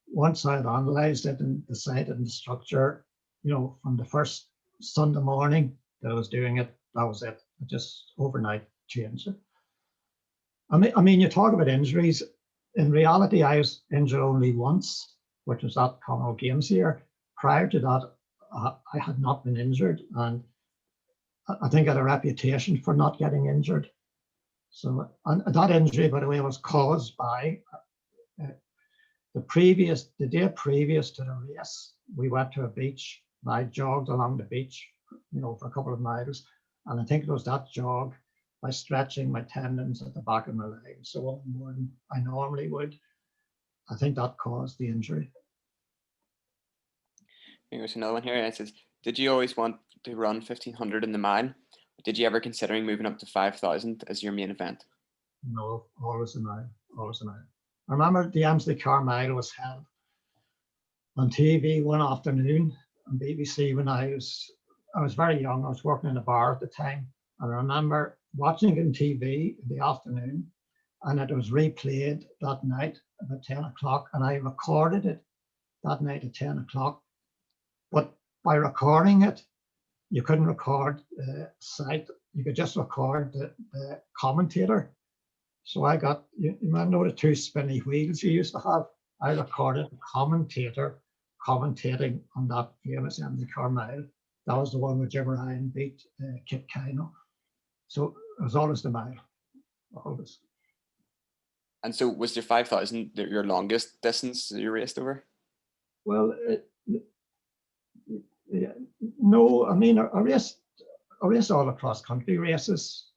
Speaker 2: once I had analysed it and decided the structure, you know, from the first Sunday morning that I was doing it, that was it. I just overnight changed it. I mean, you talk about injuries. In reality, I was injured only once, which was at Commonwealth Games here. Prior to that, I had not been injured, and I think I had a reputation for not getting injured. So, and that injury, by the way, was caused by the day previous to the race. We went to a beach, and I jogged along the beach, you know, for a couple of miles, and I think it was that jog, by stretching my tendons at the back of my leg, so more than I normally would. I think that caused the injury.
Speaker 3: There's another one here. It says, did you always want to run 1500 in the mile? Did you ever consider moving up to 5,000 as your main event?
Speaker 2: No, always a mile, always a mile. I remember the Amsley Car Mile was held on TV one afternoon on BBC when I was very young. I was working in a bar at the time. And I remember watching it on TV in the afternoon, and it was replayed that night about 10 o'clock, and I recorded it that night at 10 o'clock. But by recording it, you couldn't record the sight. You could just record the commentator. So I got, you might know the two spinny wheels you used to have. I recorded the commentator commentating on that famous Amsley Car Mile. That was the one where Jim Ryan beat Kit Kino. So it was always the mile, always.
Speaker 3: And so was there 5,000 your longest distance that you raced over?
Speaker 2: Well, no, I mean, I raced I raced all across country races,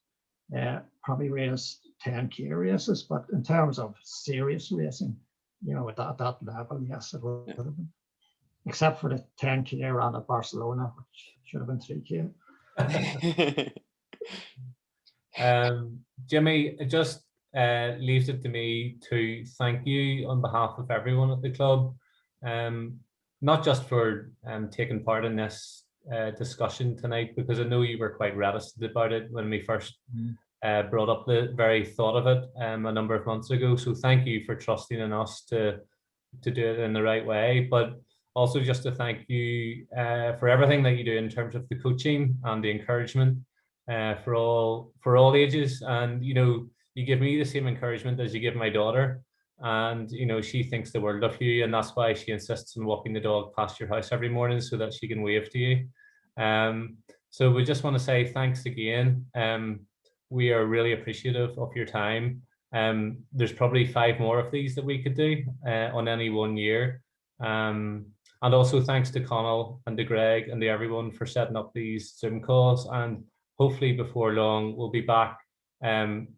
Speaker 2: probably raced 10K races, but in terms of serious racing, you know, at that level, yes, it would have been. Except for the 10K I ran at Barcelona, which should have been 3K.
Speaker 1: Jimmy, it just leaves it to me to thank you on behalf of everyone at the club, not just for taking part in this discussion tonight, because I know you were quite reticent about it when we first brought up the very thought of it a number of months ago. So thank you for trusting in us to do it in the right way, but also just to thank you for everything that you do in terms of the coaching and the encouragement for all ages. And you know, you give me the same encouragement as you give my daughter, and you know, she thinks the world of you, and that's why she insists on walking the dog past your house every morning so that she can wave to you. So we just want to say thanks again. We are really appreciative of your time. There's probably 5 more of these that we could do on any one year. And also thanks to Connell and to Greg and to everyone for setting up these Zoom calls. And hopefully before long, we'll be back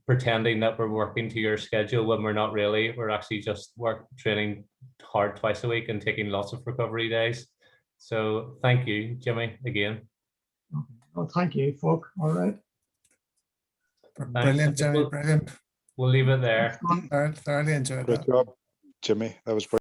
Speaker 1: pretending that we're working to your schedule when we're not really. We're actually just training hard twice a week and taking lots of recovery days. So thank you, Jimmy, again.
Speaker 2: Well, thank you, folk. All right.
Speaker 9: Brilliant, Jimmy, brilliant.
Speaker 1: We'll leave it there.
Speaker 9: Thoroughly enjoyed
Speaker 4: Great
Speaker 9: that.
Speaker 4: job, Jimmy. That was brilliant.